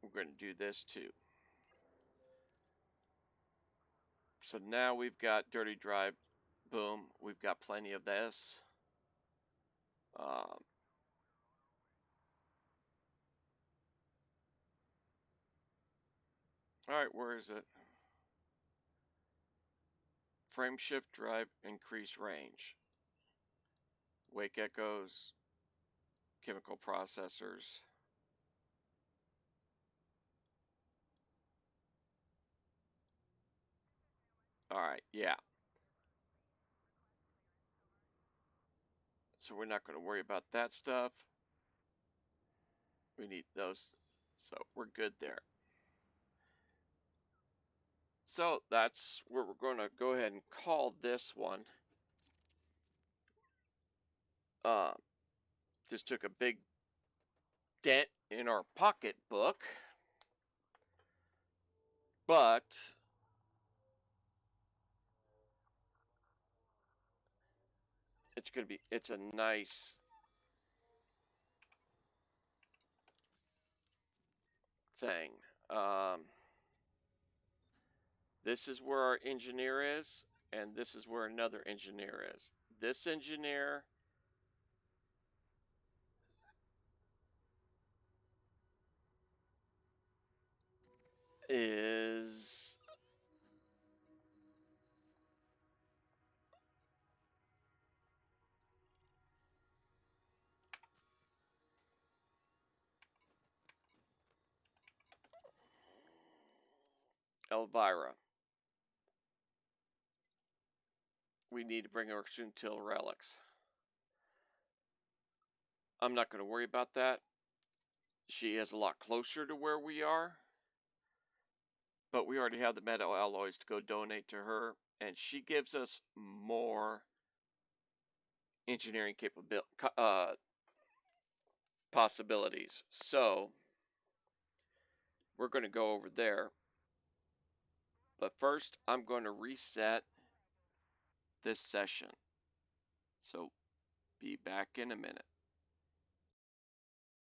We're going to do this too. So now we've got dirty drive. Boom. We've got plenty of this. All right, where is it? Frame shift drive, increase range. Wake echoes, chemical processors. All right, yeah. So we're not going to worry about that stuff. We need those, so we're good there. So that's where we're going to go ahead and call this one. Just took a big dent in our pocketbook, but it's a nice thing. This is where our engineer is, and this is where another engineer is. This engineer is Elvira. We need to bring her Suntil relics. I'm not going to worry about that. she is a lot closer to where we are, but we already have the metal alloys to go donate to her, and she gives us more engineering possibilities. So we're going to go over there. But first, I'm going to reset this session. So be back in a minute.